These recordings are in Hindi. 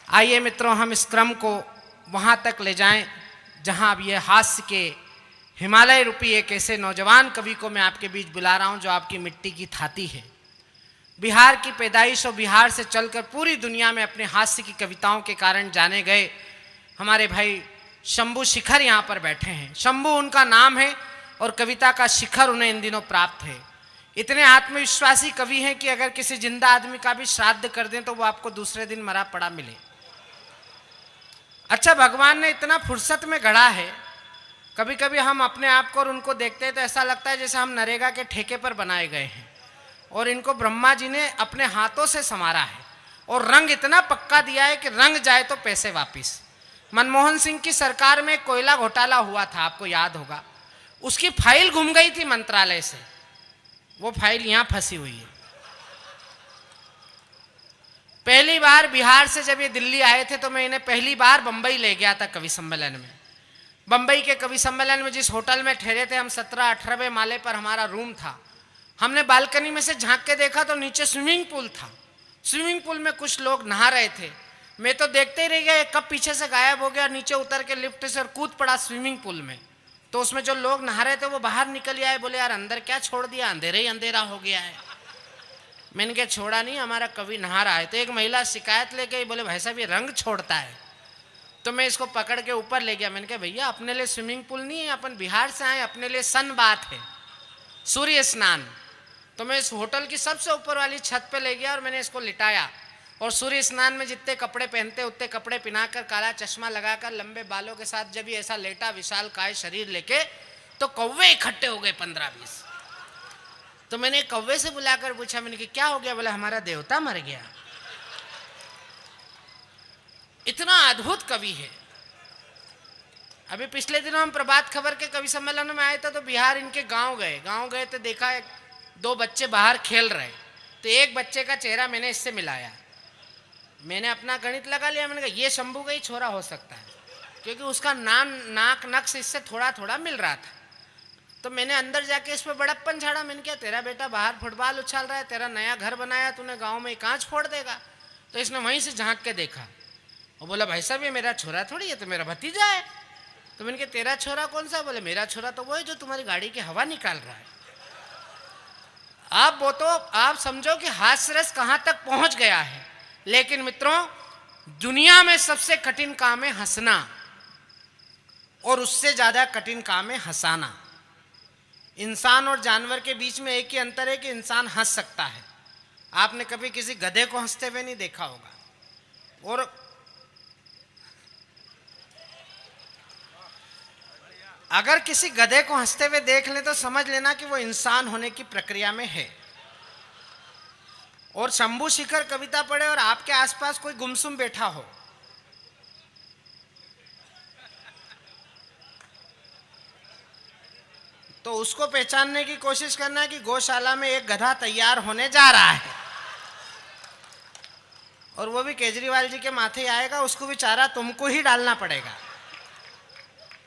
आइए मित्रों, हम इस क्रम को वहाँ तक ले जाएं जहाँ अब ये हास्य के हिमालय रूपी एक ऐसे नौजवान कवि को मैं आपके बीच बुला रहा हूँ जो आपकी मिट्टी की थाती है। बिहार की पैदाइश और बिहार से चलकर पूरी दुनिया में अपने हास्य की कविताओं के कारण जाने गए हमारे भाई शंभू शिखर यहाँ पर बैठे हैं। शंभू उनका नाम है और कविता का शिखर उन्हें इन दिनों प्राप्त है। इतने आत्मविश्वासी कवि हैं कि अगर किसी जिंदा आदमी का भी श्राद्ध कर दें तो वो आपको दूसरे दिन मरा पड़ा मिले। अच्छा, भगवान ने इतना फुर्सत में गढ़ा है। कभी कभी हम अपने आप को और उनको देखते हैं तो ऐसा लगता है जैसे हम नरेगा के ठेके पर बनाए गए हैं और इनको ब्रह्मा जी ने अपने हाथों से संवारा है और रंग इतना पक्का दिया है कि रंग जाए तो पैसे वापिस। मनमोहन सिंह की सरकार में कोयला घोटाला हुआ था, आपको याद होगा। उसकी फाइल गुम गई थी मंत्रालय से, वो फाइल यहां फंसी हुई है। पहली बार बिहार से जब ये दिल्ली आए थे तो मैं इन्हें पहली बार बंबई ले गया था कवि सम्मेलन में। बंबई के कवि सम्मेलन में जिस होटल में ठहरे थे हम, 17-18वें माले पर हमारा रूम था। हमने बालकनी में से झांक के देखा तो नीचे स्विमिंग पूल था। स्विमिंग पूल में कुछ लोग नहा रहे थे। मैं तो देखते ही रह गया, कब पीछे से गायब हो गया, नीचे उतर के लिफ्ट से और कूद पड़ा स्विमिंग पूल में। तो उसमें जो लोग नहा रहे थे वो बाहर निकल आए, बोले यार अंदर क्या छोड़ दिया, अंधेरे ही अंधेरा हो गया है। मैंने क्या छोड़ा नहीं, हमारा कवि नहा रहा है। तो एक महिला शिकायत लेके बोले भाई साहब ये रंग छोड़ता है। तो मैं इसको पकड़ के ऊपर ले गया। मैंने कहा भैया अपने लिए स्विमिंग पूल नहीं है, अपन बिहार से आए, अपने लिए सन बात है, सूर्य स्नान। तो मैं इस होटल की सबसे ऊपर वाली छत पे ले गया और मैंने इसको लिटाया और सूर्य स्नान में जितने कपड़े पहनते उतने कपड़े पहनाकर, काला चश्मा लगाकर, लंबे बालों के साथ जब ये ऐसा लेटा विशाल काय शरीर लेके, तो कौवे इकट्ठे हो गए 15-20। तो मैंने कौवे से बुलाकर पूछा, मैंने कि क्या हो गया? बोला हमारा देवता मर गया। इतना अद्भुत कवि है। अभी पिछले दिनों हम प्रभात खबर के कवि सम्मेलन में आए थे तो बिहार इनके गांव गए तो देखा 2 बच्चे बाहर खेल रहे। तो एक बच्चे का चेहरा मैंने इससे मिलाया। मैंने अपना गणित लगा लिया। मैंने कहा ये शंभू का ही छोरा हो सकता है, क्योंकि उसका नाक नक्श इससे थोड़ा थोड़ा मिल रहा था। तो मैंने अंदर जाके इस पर बड़प्पन झाड़ा। मैंने कहा तेरा बेटा बाहर फुटबॉल उछाल रहा है, तेरा नया घर बनाया तूने गाँव में, कांच फोड़ देगा। तो इसने वहीं से झाँक के देखा और बोला भाई साहब ये मेरा छोरा थोड़ी है, तो मेरा भतीजा है। तो मैंने कहा तेरा छोरा कौन सा? बोले मेरा छोरा तो वो है जो तुम्हारी गाड़ी की हवा निकाल रहा है। आप समझो कि हास्य रस कहां तक पहुंच गया है। लेकिन मित्रों, दुनिया में सबसे कठिन काम है हंसना और उससे ज्यादा कठिन काम है हंसाना। इंसान और जानवर के बीच में एक ही अंतर है कि इंसान हंस सकता है। आपने कभी किसी गधे को हंसते हुए नहीं देखा होगा। और अगर किसी गधे को हंसते हुए देख ले तो समझ लेना कि वो इंसान होने की प्रक्रिया में है। और शंभू शिखर कविता पढ़े और आपके आसपास कोई गुमसुम बैठा हो, तो उसको पहचानने की कोशिश करना है कि गौशाला में एक गधा तैयार होने जा रहा है और वो भी केजरीवाल जी के माथे आएगा, उसको भी चारा तुमको ही डालना पड़ेगा।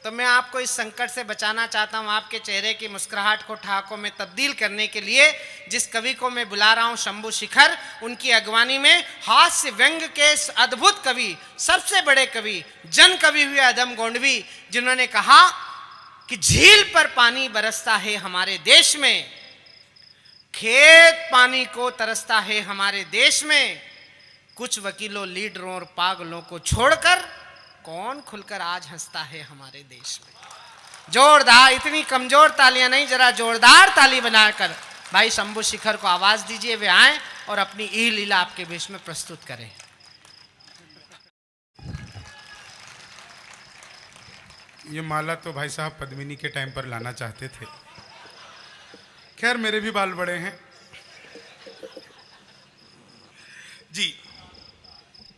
तो मैं आपको इस संकट से बचाना चाहता हूं, आपके चेहरे की मुस्कुराहट को ठहाकों में तब्दील करने के लिए जिस कवि को मैं बुला रहा हूं, शंभू शिखर, उनकी अगवानी में हास्य व्यंग के अद्भुत कवि, सबसे बड़े कवि, जन कवि हुए अदम गोंडवी, जिन्होंने कहा कि झील पर पानी बरसता है हमारे देश में, खेत पानी को तरसता है हमारे देश में, कुछ वकीलों, लीडरों और पागलों को छोड़कर कौन खुलकर आज हंसता है हमारे देश में। जोरदार, इतनी कमजोर तालियां नहीं, जरा जोरदार ताली बनाकर भाई शंभू शिखर को आवाज दीजिए, वे आए और अपनी ई लीला आपके बीच में प्रस्तुत करें। ये माला तो भाई साहब पद्मिनी के टाइम पर लाना चाहते थे। खैर मेरे भी बाल बड़े हैं जी।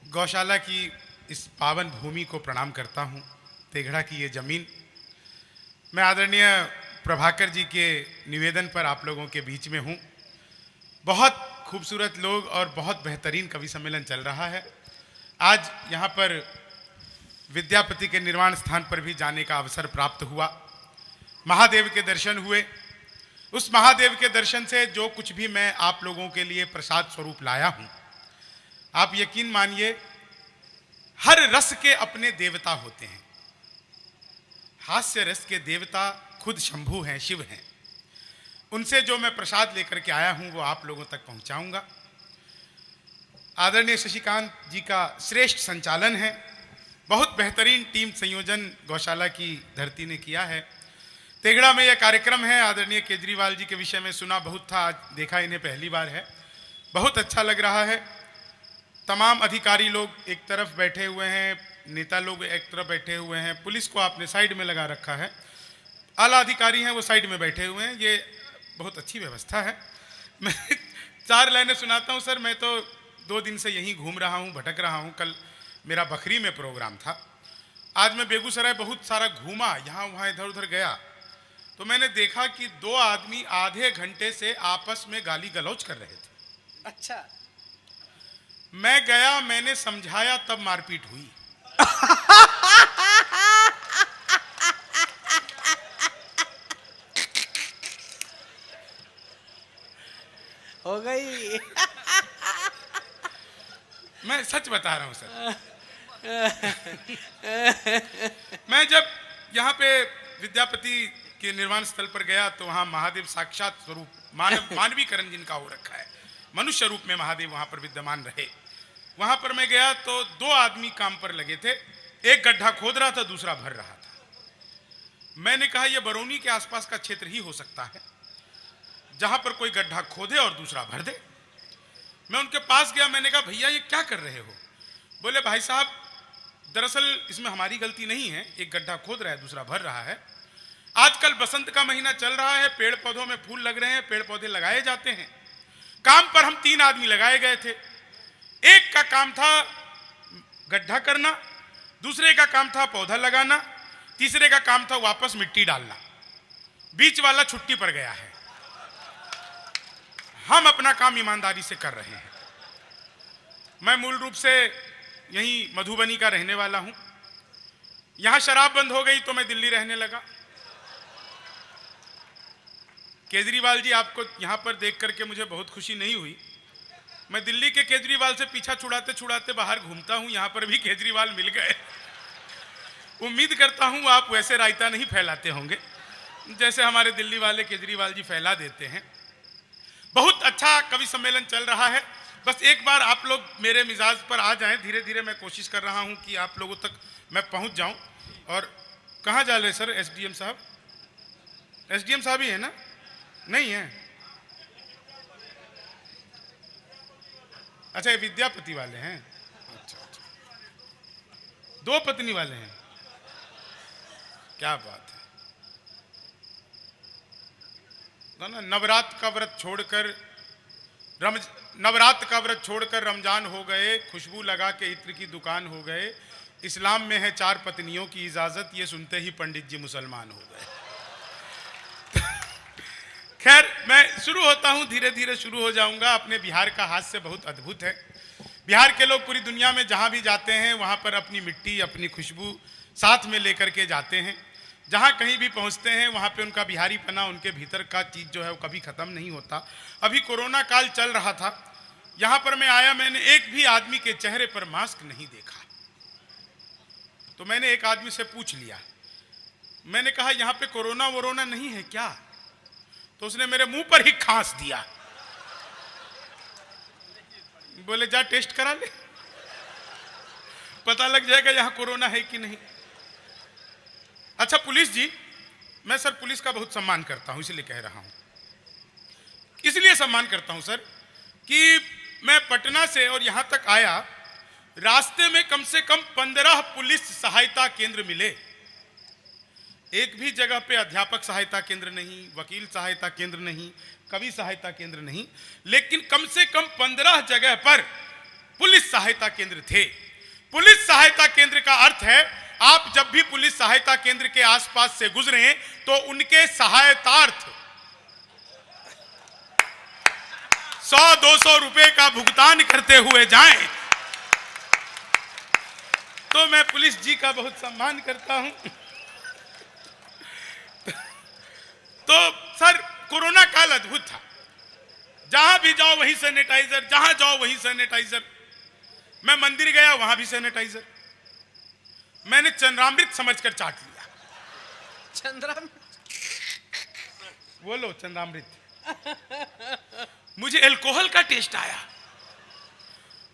गौशाला की इस पावन भूमि को प्रणाम करता हूं, तेघड़ा की ये जमीन। मैं आदरणीय प्रभाकर जी के निवेदन पर आप लोगों के बीच में हूं। बहुत खूबसूरत लोग और बहुत बेहतरीन कवि सम्मेलन चल रहा है। आज यहाँ पर विद्यापति के निर्वाण स्थान पर भी जाने का अवसर प्राप्त हुआ। महादेव के दर्शन हुए। उस महादेव के दर्शन से जो कुछ भी मैं आप लोगों के लिए प्रसाद स्वरूप लाया हूँ, आप यकीन मानिए हर रस के अपने देवता होते हैं। हास्य रस के देवता खुद शंभु हैं, शिव हैं। उनसे जो मैं प्रसाद लेकर के आया हूं वो आप लोगों तक पहुंचाऊंगा। आदरणीय शशिकांत जी का श्रेष्ठ संचालन है। बहुत बेहतरीन टीम संयोजन गौशाला की धरती ने किया है। तेघड़ा में यह कार्यक्रम है। आदरणीय केजरीवाल जी के विषय में सुना बहुत था, आज देखा इन्हें पहली बार है। बहुत अच्छा लग रहा है। तमाम अधिकारी लोग एक तरफ बैठे हुए हैं, नेता लोग एक तरफ बैठे हुए हैं, पुलिस को आपने साइड में लगा रखा है, आला अधिकारी हैं वो साइड में बैठे हुए हैं। ये बहुत अच्छी व्यवस्था है। मैं 4 लाइनें सुनाता हूँ सर। मैं तो 2 दिन से यहीं घूम रहा हूँ, भटक रहा हूँ। कल मेरा बखरी में प्रोग्राम था। आज मैं बेगूसराय बहुत सारा घूमा, यहाँ वहाँ इधर उधर गया, तो मैंने देखा कि 2 आदमी आधे घंटे से आपस में गाली गलौज कर रहे थे। अच्छा, मैं गया, मैंने समझाया, तब मारपीट हुई। हो गई। मैं सच बता रहा हूं सर। मैं जब यहाँ पे विद्यापति के निर्वाण स्थल पर गया तो वहाँ महादेव साक्षात स्वरूप मानवीकरण जिनका हो रखा है, मनुष्य रूप में महादेव वहाँ पर विद्यमान रहे। वहाँ पर मैं गया तो 2 आदमी काम पर लगे थे। एक गड्ढा खोद रहा था, दूसरा भर रहा था। मैंने कहा यह बरौनी के आसपास का क्षेत्र ही हो सकता है जहां पर कोई गड्ढा खोदे और दूसरा भर दे। मैं उनके पास गया, मैंने कहा भैया ये क्या कर रहे हो? बोले भाई साहब दरअसल इसमें हमारी गलती नहीं है, एक गड्ढा खोद रहा है, दूसरा भर रहा है। आजकल बसंत का महीना चल रहा है, पेड़ पौधों में फूल लग रहे हैं, पेड़ पौधे लगाए जाते हैं। काम पर हम 3 आदमी लगाए गए थे। एक का काम था गड्ढा करना, दूसरे का काम था पौधा लगाना, तीसरे का काम था वापस मिट्टी डालना। बीच वाला छुट्टी पर गया है। हम अपना काम ईमानदारी से कर रहे हैं। मैं मूल रूप से यहीं मधुबनी का रहने वाला हूं। यहां शराब बंद हो गई तो मैं दिल्ली रहने लगा। केजरीवाल जी आपको यहां पर देख करके मुझे बहुत खुशी नहीं हुई। मैं दिल्ली के केजरीवाल से पीछा छुड़ाते छुड़ाते बाहर घूमता हूं। यहां पर भी केजरीवाल मिल गए। उम्मीद करता हूं आप वैसे रायता नहीं फैलाते होंगे जैसे हमारे दिल्ली वाले केजरीवाल जी फैला देते हैं। बहुत अच्छा कवि सम्मेलन चल रहा है। बस एक बार आप लोग मेरे मिजाज पर आ जाएं। धीरे धीरे मैं कोशिश कर रहा हूं कि आप लोगों तक मैं पहुंच जाऊं। और कहां जा रहे सर? एसडीएम साहब? एसडीएम साहब ही है ना? नहीं है? अच्छा, ये विद्यापति वाले हैं। अच्छा अच्छा, 2 पत्नी वाले हैं। क्या बात है। ना नवरात्र का व्रत छोड़कर रमजान हो गए, खुशबू लगा के इत्र की दुकान हो गए। इस्लाम में है 4 पत्नियों की इजाजत, ये सुनते ही पंडित जी मुसलमान हो गए। खैर मैं शुरू होता हूं, धीरे धीरे शुरू हो जाऊंगा। अपने बिहार का हास्य बहुत अद्भुत है। बिहार के लोग पूरी दुनिया में जहां भी जाते हैं वहां पर अपनी मिट्टी, अपनी खुशबू साथ में लेकर के जाते हैं। जहां कहीं भी पहुंचते हैं वहां पे उनका बिहारी पना, उनके भीतर का चीज जो है वो कभी खत्म नहीं होता। अभी कोरोना काल चल रहा था, यहां पर मैं आया, मैंने एक भी आदमी के चेहरे पर मास्क नहीं देखा। तो मैंने एक आदमी से पूछ लिया, मैंने कहा यहां पे कोरोना वोरोना नहीं है क्या? तो उसने मेरे मुंह पर ही खांस दिया। बोले जा टेस्ट करा ले, पता लग जाएगा यहां कोरोना है कि नहीं। अच्छा पुलिस जी, मैं सर पुलिस का बहुत सम्मान करता हूं, इसलिए कह रहा हूं। इसलिए सम्मान करता हूं सर कि मैं पटना से और यहां तक आया, रास्ते में कम से कम 15 पुलिस सहायता केंद्र मिले। एक भी जगह पे अध्यापक सहायता केंद्र नहीं, वकील सहायता केंद्र नहीं, कवि सहायता केंद्र नहीं, लेकिन कम से कम 15 जगह पर पुलिस सहायता केंद्र थे। पुलिस सहायता केंद्र का अर्थ है आप जब भी पुलिस सहायता केंद्र के आसपास से गुजरें तो उनके सहायतार्थ 100-200 रुपए का भुगतान करते हुए जाएं। तो मैं पुलिस जी का बहुत सम्मान करता हूं। तो सर कोरोना काल अद्भुत था। जहां भी जाओ वहीं सैनिटाइजर, जहां जाओ वहीं सैनिटाइजर। मैं मंदिर गया वहां भी सैनिटाइजर, मैंने चंद्रामृत समझकर चाट लिया। चंद्रा बोलो चंद्रामृत। मुझे अल्कोहल का टेस्ट आया।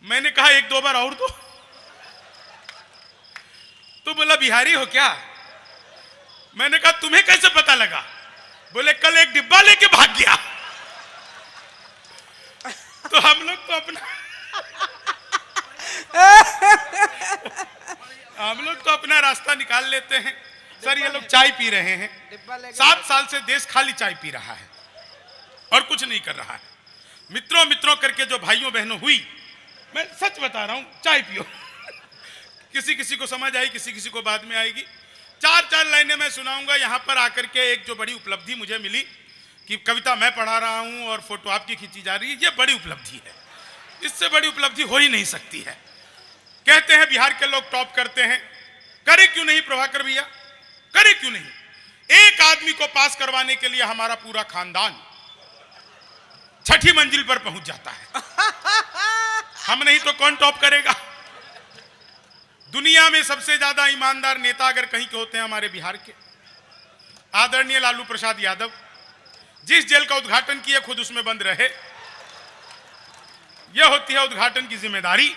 मैंने कहा एक दो बार और दो। तो बोला बिहारी हो क्या? मैंने कहा तुम्हें कैसे पता लगा? बोले कल एक डिब्बा लेके भाग गया। तो हम लोग तो अपना रास्ता निकाल लेते हैं। सर ये लोग चाय पी रहे हैं, 7 साल से देश खाली चाय पी रहा है और कुछ नहीं कर रहा है। मित्रों मित्रों करके जो भाइयों बहनों हुई, मैं सच बता रहा हूं, चाय पियो। किसी किसी को समझ आई, किसी किसी को बाद में आएगी। 4 लाइनें मैं सुनाऊंगा। यहां पर आकर के एक जो बड़ी उपलब्धि मुझे मिली कि कविता मैं पढ़ा रहा हूं और फोटो आपकी खींची जा रही है, ये बड़ी उपलब्धि है। इससे बड़ी उपलब्धि हो ही नहीं सकती है। कहते हैं बिहार के लोग टॉप करते हैं, करे क्यों नहीं प्रभाकर भैया, करे क्यों नहीं? एक आदमी को पास करवाने के लिए हमारा पूरा खानदान 6ठी मंजिल पर पहुंच जाता है। हम नहीं तो कौन टॉप करेगा? दुनिया में सबसे ज्यादा ईमानदार नेता अगर कहीं के होते हैं हमारे बिहार के, आदरणीय लालू प्रसाद यादव। जिस जेल का उद्घाटन किए खुद उसमें बंद रहे। यह होती है उद्घाटन की जिम्मेदारी।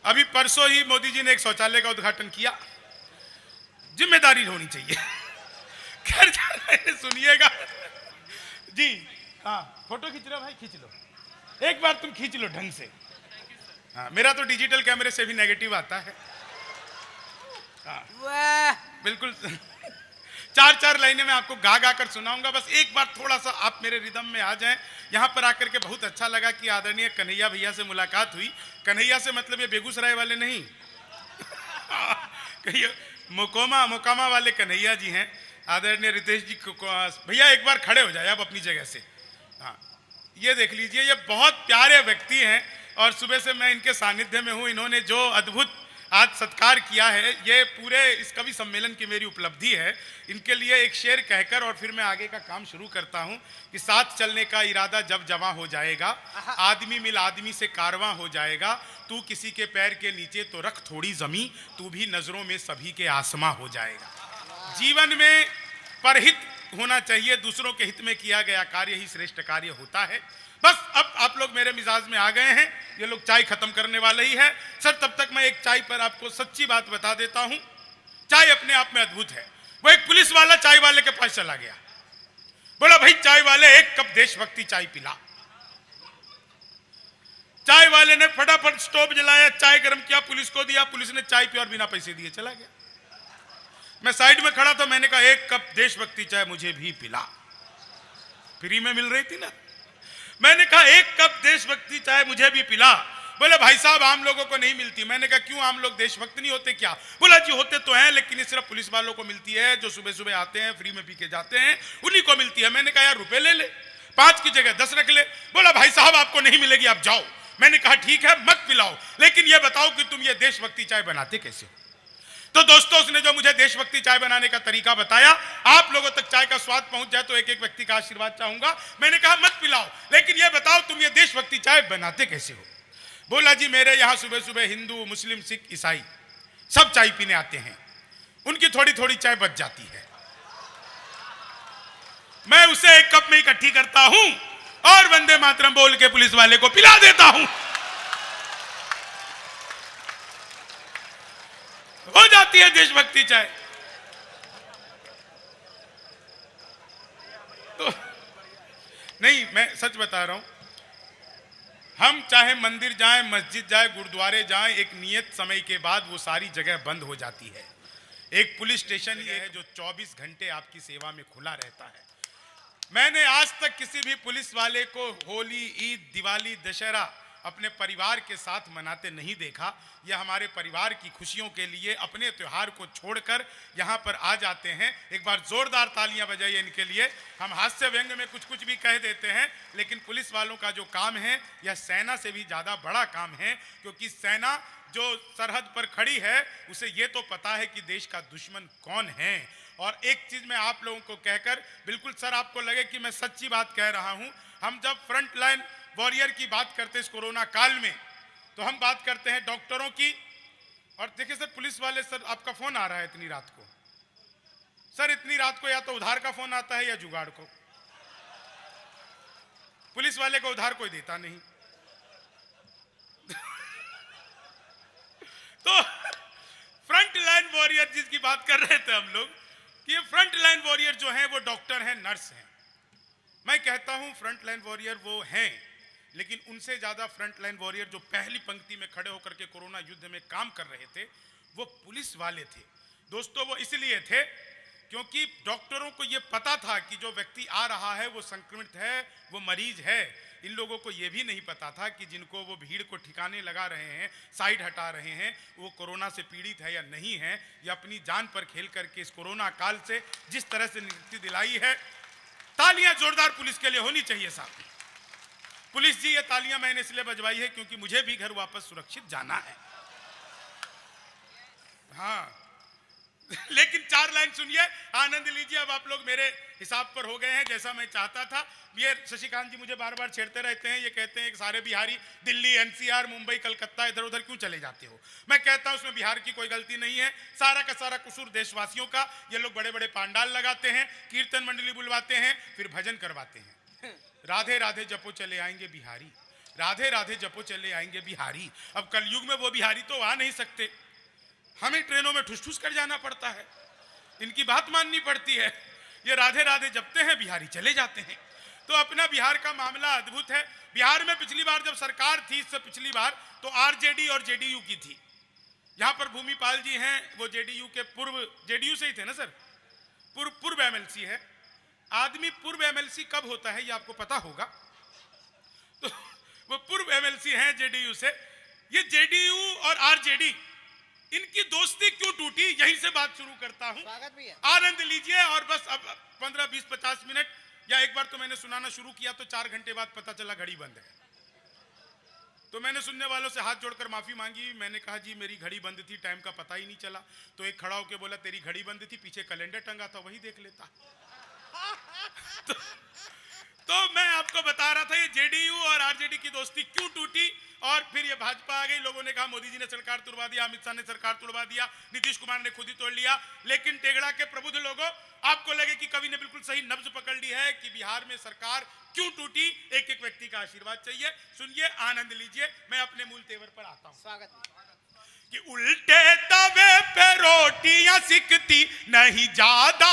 अभी परसों ही मोदी जी ने एक शौचालय का उद्घाटन किया। जिम्मेदारी होनी चाहिए। खैर सुनिएगा जी। हाँ फोटो खींच रहे हो भाई, खींच लो एक बार, तुम खींच लो ढंग से। हाँ मेरा तो डिजिटल कैमरे से भी नेगेटिव आता है। हाँ बिल्कुल। 4 लाइनें मैं आपको गा गा कर सुनाऊंगा। बस एक बार थोड़ा सा आप मेरे रिदम में आ जाएं। यहाँ पर आकर के बहुत अच्छा लगा कि आदरणीय कन्हैया भैया से मुलाकात हुई। कन्हैया से मतलब ये बेगूसराय वाले नहीं, मोकामा वाले कन्हैया जी हैं। आदरणीय रितेश जी भैया एक बार खड़े हो जाए आप अपनी जगह से। हाँ ये देख लीजिए, ये बहुत प्यारे व्यक्ति हैं और सुबह से मैं इनके सानिध्य में हूँ। इन्होंने जो अद्भुत आज सत्कार किया है, ये पूरे इस कवि सम्मेलन की मेरी उपलब्धि है। इनके लिए एक शेर कहकर और फिर मैं आगे का काम शुरू करता हूं कि साथ चलने का इरादा जब जवां हो जाएगा, आदमी मिल आदमी से कारवां हो जाएगा। तू किसी के पैर के नीचे तो रख थोड़ी जमी, तू भी नजरों में सभी के आसमां हो जाएगा। जीवन में परहित होना चाहिए, दूसरों के हित में किया गया कार्य ही श्रेष्ठ कार्य होता है। बस अब आप लोग मेरे मिजाज में आ गए हैं, ये लोग चाय खत्म करने वाले ही है। सर तब तक मैं एक चाय पर आपको सच्ची बात बता देता हूं। चाय अपने आप में अद्भुत है। वो एक पुलिस वाला चाय वाले के पास चला गया, बोला भाई चाय वाले 1 कप देशभक्ति चाय पिला। चाय वाले ने फटाफट स्टोव जलाया, चाय गर्म किया, पुलिस को दिया। पुलिस ने चाय पी और बिना पैसे दिए चला गया। मैं साइड में खड़ा था, मैंने कहा 1 कप देशभक्ति चाय मुझे भी पिला। फ्री में मिल रही थी ना। मैंने कहा 1 कप देशभक्ति चाय मुझे भी पिला। बोले भाई साहब आम लोगों को नहीं मिलती। मैंने कहा क्यों, आम लोग देशभक्त नहीं होते क्या? बोला जी होते तो हैं, लेकिन ये सिर्फ पुलिस वालों को मिलती है, जो सुबह सुबह आते हैं फ्री में पी के जाते हैं, उन्हीं को मिलती है। मैंने कहा यार रुपए ले ले, 5 की जगह 10 रख ले। बोला भाई साहब आपको नहीं मिलेगी, आप जाओ। मैंने कहा ठीक है मत पिलाओ, लेकिन ये बताओ कि तुम ये देशभक्ति चाय बनाते कैसे हो? तो दोस्तों उसने जो मुझे देशभक्ति चाय बनाने का तरीका बताया, आप लोगों तक चाय का स्वाद पहुंच जाए तो एक एक व्यक्ति का आशीर्वाद चाहूंगा। मैंने कहा मत पिलाओ, लेकिन यह बताओ तुम ये देशभक्ति चाय बनाते कैसे हो? बोला जी मेरे यहां सुबह सुबह हिंदू मुस्लिम सिख ईसाई सब चाय पीने आते हैं, उनकी थोड़ी थोड़ी चाय बच जाती है, मैं उसे 1 कप में इकट्ठी करता हूं और वंदे मातरम बोल के पुलिस वाले को पिला देता हूं। हो जाती है देशभक्ति चाय। तो नहीं मैं सच बता रहा हूं, हम चाहे मंदिर जाएं, मस्जिद जाएं, गुरुद्वारे जाएं, एक नियत समय के बाद वो सारी जगह बंद हो जाती है। एक पुलिस स्टेशन ये है जो 24 घंटे आपकी सेवा में खुला रहता है। मैंने आज तक किसी भी पुलिस वाले को होली, ईद, दिवाली, दशहरा अपने परिवार के साथ मनाते नहीं देखा। यह हमारे परिवार की खुशियों के लिए अपने त्योहार को छोड़कर यहाँ पर आ जाते हैं। एक बार जोरदार तालियां बजाइए इनके लिए। हम हास्य व्यंग में कुछ कुछ भी कह देते हैं, लेकिन पुलिस वालों का जो काम है यह सेना से भी ज़्यादा बड़ा काम है, क्योंकि सेना जो सरहद पर खड़ी है उसे ये तो पता है कि देश का दुश्मन कौन है। और एक चीज़ मैं आप लोगों को कहकर, बिल्कुल सर आपको लगे कि मैं सच्ची बात कह रहा हूँ, हम जब फ्रंट लाइन वॉरियर की बात करते हैं इस कोरोना काल में, तो हम बात करते हैं डॉक्टरों की, और देखिए सर, पुलिस वाले सर, आपका फोन आ रहा है इतनी रात को। सर इतनी रात को या तो उधार का फोन आता है या जुगाड़ को। पुलिस वाले को उधार कोई देता नहीं। तो फ्रंट लाइन वॉरियर जिसकी बात कर रहे थे हम लोग, कि ये फ्रंट लाइन वॉरियर जो हैं वो डॉक्टर हैं, नर्स हैं। मैं कहता हूं फ्रंट लाइन वॉरियर वो हैं, लेकिन उनसे ज्यादा फ्रंट लाइन वॉरियर जो पहली पंक्ति में खड़े होकर के कोरोना युद्ध में काम कर रहे थे वो पुलिस वाले थे। दोस्तों वो इसलिए थे क्योंकि डॉक्टरों को ये पता था कि जो व्यक्ति आ रहा है वो संक्रमित है, वो मरीज है। इन लोगों को ये भी नहीं पता था कि जिनको वो भीड़ को ठिकाने लगा रहे हैं, साइड हटा रहे हैं, वो कोरोना से पीड़ित है या नहीं है, या अपनी जान पर खेल करके इस कोरोना काल से जिस तरह से निवृत्ति दिलाई है। तालियां जोरदार पुलिस के लिए होनी चाहिए साहब। पुलिस जी, ये तालियां मैंने इसलिए बजवाई है क्योंकि मुझे भी घर वापस सुरक्षित जाना है। हाँ लेकिन 4 लाइन सुनिए, आनंद लीजिए। अब आप लोग मेरे हिसाब पर हो गए हैं जैसा मैं चाहता था। ये शशिकांत जी मुझे बार बार छेड़ते रहते हैं, ये कहते हैं कि सारे बिहारी दिल्ली, एनसीआर, मुंबई, कलकत्ता इधर उधर क्यों चले जाते हो। मैं कहता हूं उसमें बिहार की कोई गलती नहीं है, सारा का सारा कसूर देशवासियों का। ये लोग बड़े बड़े पांडाल लगाते हैं, कीर्तन मंडली बुलवाते हैं, फिर भजन करवाते हैं। राधे राधे जपो चले आएंगे बिहारी, राधे राधे जपो चले आएंगे बिहारी। अब कलयुग में वो बिहारी तो आ नहीं सकते, हमें ट्रेनों में ठुस ठुस कर जाना पड़ता है, इनकी बात माननी पड़ती है। ये राधे राधे जपते हैं, बिहारी चले जाते हैं। तो अपना बिहार का मामला अद्भुत है। बिहार में पिछली बार जब सरकार थी, इससे पिछली बार तो आरजेडी और जेडीयू की थी। यहां पर भूमिपाल जी हैं, वो जेडीयू के पूर्व, जेडीयू से ही थे ना सर, पूर्व एमएलसी है। आदमी पूर्व एमएलसी कब होता है ये आपको पता होगा। तो वो पूर्व एमएलसी हैं जेडीयू से। ये जेडीयू और आरजेडी, इनकी दोस्ती क्यों टूटी, यहीं से बात शुरू करता हूं। आनंद लीजिए। और बस अब 15, 20, 50 मिनट, या एक बार तो मैंने सुनाना शुरू किया तो 4 घंटे बाद पता चला घड़ी बंद है। तो मैंने सुनने वालों से हाथ जोड़कर माफी मांगी। मैंने कहा जी मेरी घड़ी बंद थी, टाइम का पता ही नहीं चला। तो एक खड़ा होकर बोला तेरी घड़ी बंद थी, पीछे कैलेंडर टंगा था वही देख लेता। तो मैं आपको बता रहा था ये जेडीयू और आरजेडी की दोस्ती क्यों टूटी। और फिर ये भाजपा आ गई, लोगों ने कहा मोदी जी ने सरकार तोड़वा दिया, अमित शाह ने सरकार तोड़वा दिया, नीतीश कुमार ने खुद ही तोड़ लिया। लेकिन टेगड़ा के प्रबुद्ध लोगों, आपको लगे कि कवि ने बिल्कुल सही नब्ज पकड़ ली है कि बिहार में सरकार क्यों टूटी। एक एक व्यक्ति का आशीर्वाद चाहिए, सुनिए, आनंद लीजिए। मैं अपने मूल तेवर पर आता हूं। स्वागत कि उल्टे तवे पे रोटियां सिकती नहीं ज्यादा,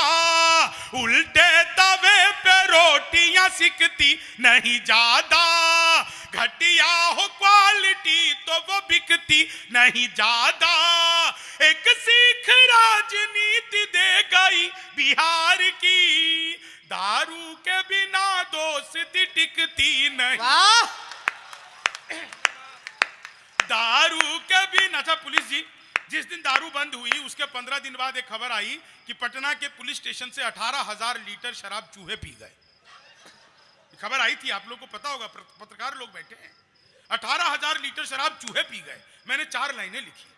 उल्टे तवे पे रोटियां सिकती नहीं ज्यादा, घटिया हो क्वालिटी तो वो बिकती नहीं ज्यादा। एक सीख राजनीति दे गई बिहार की, दारू के बिना दोस्ती टिकती नहीं। दारू के बिना। अच्छा पुलिस जी, जिस दिन दारू बंद हुई उसके 15 दिन बाद एक खबर आई कि पटना के पुलिस स्टेशन से 18,000 लीटर शराब चूहे पी गए। खबर आई थी, आप लोग को पता होगा, पत्रकार लोग बैठे हैं। 18,000 लीटर शराब चूहे पी गए। मैंने 4 लाइनें लिखी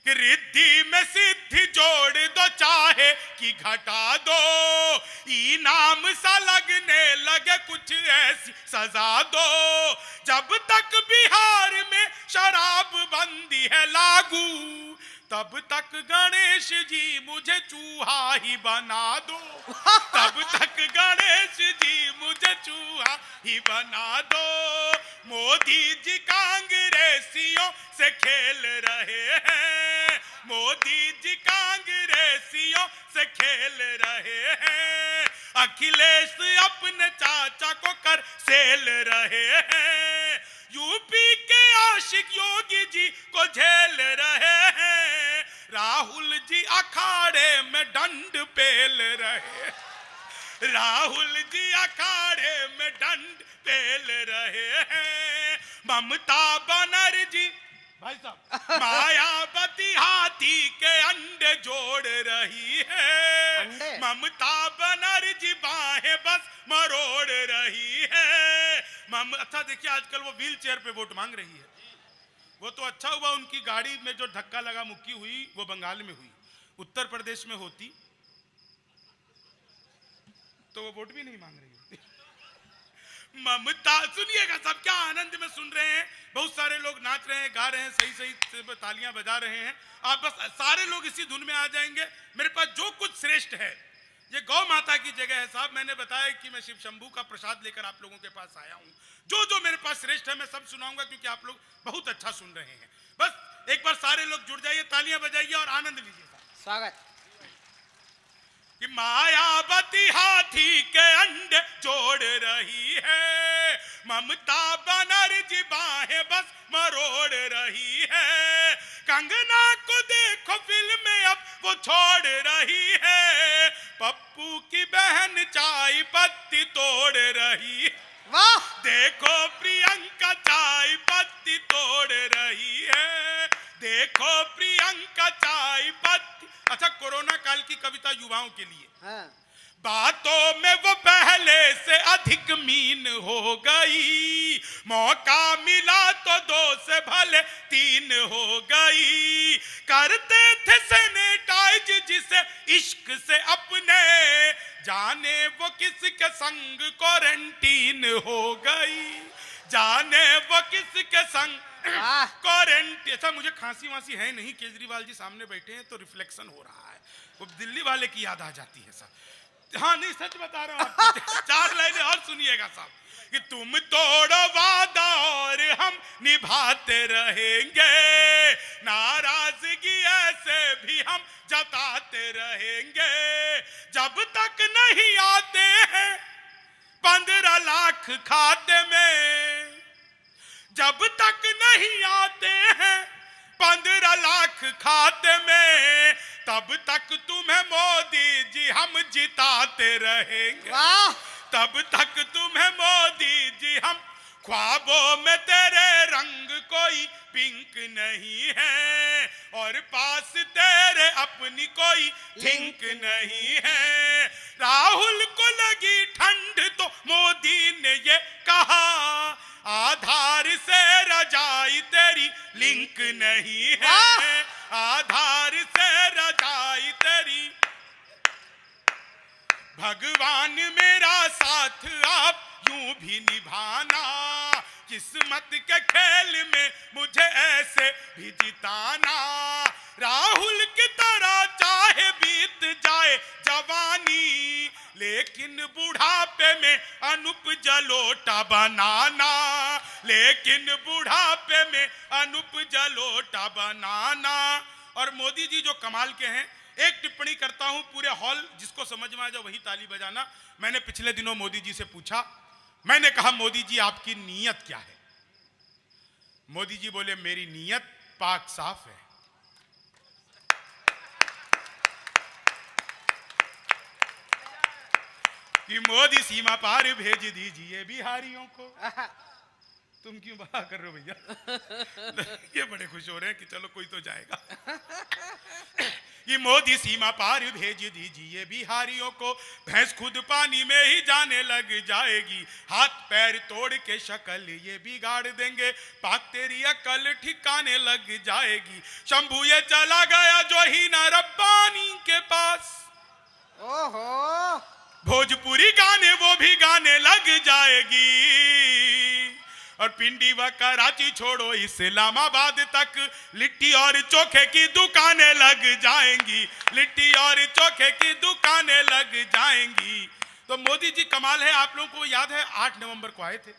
कि रिद्धि में सिद्धि जोड़ दो चाहे कि घटा दो, इनाम सा लगने लगे कुछ ऐसी सजा दो। जब तक बिहार में शराब बंदी है लागू, तब तक गणेश जी मुझे चूहा ही बना दो, तब तक गणेश जी मुझे चूहा ही बना दो। मोदी जी कांग्रेसियों से खेल रहे हैं, मोदी जी कांग्रेसियों से खेल रहे हैं, अखिलेश अपने चाचा को कर सेल रहे हैं, यूपी के आशिक योगी जी को झेल रहे हैं, राहुल जी अखाड़े में दंड पेल रहे, राहुल जी अखाड़े में दंड पेल रहे हैं। ममता बनर्जी भाई साहब मायावती हाथी के अंडे जोड़ रही है, ममता बनर्जी बाहें बस मरोड़ रही है। अच्छा देखिए, आजकल वो व्हील चेयर पे वोट मांग रही है। वो तो अच्छा हुआ उनकी गाड़ी में जो धक्का लगा मुक्की हुई वो बंगाल में हुई, उत्तर प्रदेश में होती तो वो वोट भी नहीं मांग रही होती। ममता, सुनिएगा सब, क्या आनंद में सुन रहे हैं। बहुत सारे लोग नाच रहे हैं, गा रहे हैं, सही सही तालियां बजा रहे हैं। आप बस सारे लोग इसी धुन में आ जाएंगे। मेरे पास जो कुछ श्रेष्ठ है, ये गौ माता की जगह है साहब। मैंने बताया कि मैं शिव शंभू का प्रसाद लेकर आप लोगों के पास आया हूं। जो जो मेरे पास श्रेष्ठ है मैं सब सुनाऊंगा, क्योंकि आप लोग बहुत अच्छा सुन रहे हैं। बस एक बार सारे लोग जुड़ जाइए, तालियां बजाइए और आनंद लीजिए। स्वागत। कि मायावती हाथी के अंडे जोड़ रही है, ममता बनर्जी बाहें बस मरोड़ रही है। कंगना को देखो फिल्म में अब वो छोड़ रही है, पप्पू की बहन चाय पत्ती तोड़ रही है। वाह! देखो प्रियंका चाय पत्ती तोड़ रही है, देखो प्रियंका चाय पत्ती। अच्छा, कोरोना काल की कविता युवाओं के लिए। हाँ। बातों में वो पहले से अधिक मीन हो गई, मौका मिला तो 2 से भले 3 हो गई। करते थे सैनिटाइज जिसे इश्क से अपने, जाने वो किसके संग क्वारंटीन हो गई, जाने वो किसके संग क्वारंटीन। अच्छा, मुझे खांसी वांसी है नहीं, केजरीवाल जी सामने बैठे हैं तो रिफ्लेक्शन हो रहा है, वो दिल्ली वाले की याद आ जाती है साहब। हाँ नहीं, सच बता रहा हूँ आपको। 4 लाइनें और सुनिएगा साहब। कि तुम तोड़ो वादा और हम निभाते रहेंगे, नाराजगी ऐसे भी हम जताते रहेंगे। जब तक नहीं आते हैं 15 लाख खाते में, जब तक नहीं आते हैं 15 लाख खाते में, तब तक तुम्हें मोदी जी हम जिताते रहेंगे। वाह! तब तक तुम्हें मोदी जी हम, ख्वाबों में तेरे रंग कोई पिंक नहीं है, और पास तेरे अपनी कोई थिंक नहीं है। राहुल को लगी ठंड तो मोदी ने ये कहा, आधार से रजाई तेरी लिंक नहीं है, आधार से रजाई तेरी। भगवान मेरा साथ आप यूं भी निभाना, किस्मत के खेल में मुझे ऐसे भी जिताना। राहुल की तरह चाहे बीत जाए जवानी, लेकिन बुढ़ापे में अनुप जलोटा बनाना, लेकिन बुढ़ापे में अनुप जलोटा बनाना। और मोदी जी जो कमाल के हैं, एक टिप्पणी करता हूं, पूरे हॉल जिसको समझ में आ जाए वही ताली बजाना। मैंने पिछले दिनों मोदी जी से पूछा, मैंने कहा मोदी जी आपकी नीयत क्या है? मोदी जी बोले मेरी नीयत पाक साफ है। कि मोदी सीमा पार भेज दीजिए बिहारियों को। तुम क्यों बहा कर रहे हो भैया? ये बड़े खुश हो रहे हैं कि चलो कोई तो जाएगा। कि मोदी सीमा पार भेज दीजिए बिहारियों को, भैंस खुद पानी में ही जाने लग जाएगी, हाथ पैर तोड़ के शक्ल ये बिगाड़ देंगे, पाक तेरी अकल ठिकाने लग जाएगी। शंभू ये चला गया जो ही ना रब्बानी के पास, ओहो, भोजपुरी गाने वो भी गाने लग जाएगी। और पिंडी व कराची छोड़ो इस्लामाबाद तक, लिट्टी और चोखे की दुकानें लग जाएंगी, लिट्टी और चोखे की दुकानें लग जाएंगी। तो मोदी जी कमाल है। आप लोगों को याद है 8 नवंबर को आए थे।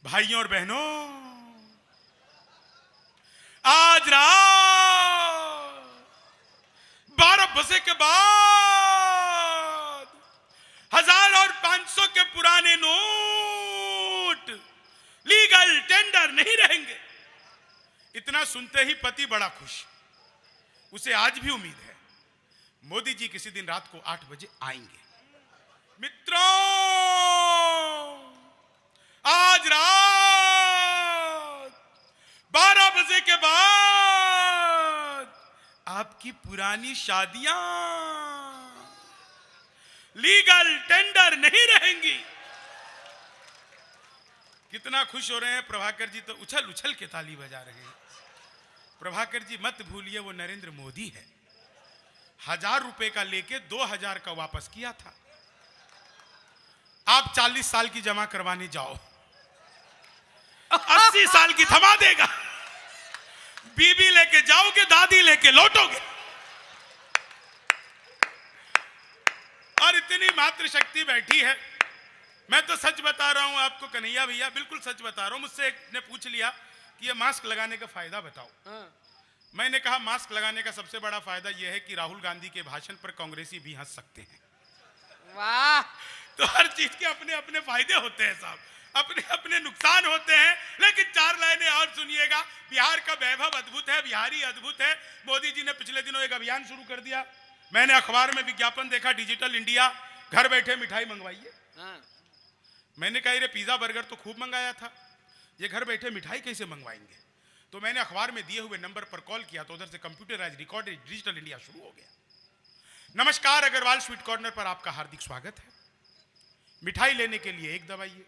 भाइयों और बहनों, आज रात 12 बजे के बाद 1000 और 500 के पुराने नोट लीगल टेंडर नहीं रहेंगे। इतना सुनते ही पति बड़ा खुश, उसे आज भी उम्मीद है मोदी जी किसी दिन रात को 8 बजे आएंगे। मित्रों, आज रात 12 बजे के बाद आपकी पुरानी शादियां लीगल टेंडर नहीं रहेंगी। कितना खुश हो रहे हैं प्रभाकर जी, तो उछल उछल के ताली बजा रहे हैं। प्रभाकर जी मत भूलिए वो नरेंद्र मोदी है, 1000 रुपए का लेके 2000 का वापस किया था। आप 40 साल की जमा करवाने जाओ, 80 साल की थमा देगा। बीबी लेके जाओगे, दादी लेके लौटोगे। और इतनी मातृशक्ति बैठी है। मैं तो सच बता रहा हूं आपको कन्हैया भैया, बिल्कुल सच बता रहा हूं। मुझसे एक ने पूछ लिया कि ये मास्क लगाने का फायदा बताओ। मैंने कहा मास्क लगाने का सबसे बड़ा फायदा यह है कि राहुल गांधी के भाषण पर कांग्रेसी भी हंस सकते हैं। वाह! तो हर चीज के अपने अपने फायदे होते हैं साहब, अपने अपने नुकसान होते हैं। लेकिन 4 लाइनें और सुनिएगा। बिहार का वैभव अद्भुत है, बिहारी अद्भुत है। मोदी जी ने पिछले दिनों एक अभियान शुरू कर दिया। मैंने अखबार में विज्ञापन देखा, डिजिटल इंडिया, घर बैठे मिठाई मंगवाइए। मैंने कहा ये पिज्जा बर्गर तो खूब मंगाया था, ये घर बैठे मिठाई कैसे मंगवाएंगे? तो मैंने अखबार में दिए हुए नंबर पर कॉल किया तो उधर से कंप्यूटराइज रिकॉर्डेड डिजिटल इंडिया शुरू हो गया। नमस्कार, अग्रवाल स्वीट कॉर्नर पर आपका हार्दिक स्वागत है। मिठाई लेने के लिए 1 दबाइए,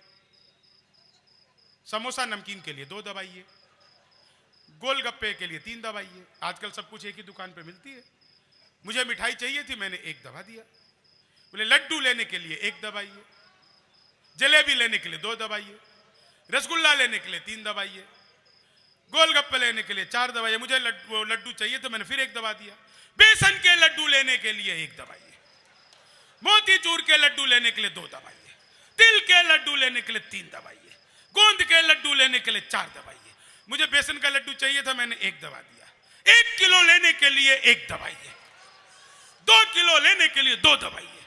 समोसा नमकीन के लिए 2 दबाइए, गोलगप्पे के लिए 3 दबाइए। आजकल सब कुछ एक ही दुकान पे मिलती है। मुझे मिठाई चाहिए थी, मैंने 1 दबा दिया। बोले लड्डू लेने के लिए 1 दबाइए, जलेबी लेने के लिए 2 दबाइए, रसगुल्ला लेने के लिए 3 दबाइए, गोलगप्पे लेने के लिए 4 दबाइए। मुझे लड्डू चाहिए तो मैंने फिर 1 दबा दिया। बेसन के लड्डू लेने के लिए 1 दबाइए, मोतीचूर के लड्डू लेने के लिए 2 दबाइए, तिल के लड्डू लेने के लिए 3 दबाइए, गोंद के लड्डू लेने के लिए 4 दबाइए। मुझे बेसन का लड्डू चाहिए था, मैंने 1 दबा दिया। 1 किलो लेने के लिए 1 दबाइए, 2 किलो लेने के लिए 2 दबाइए,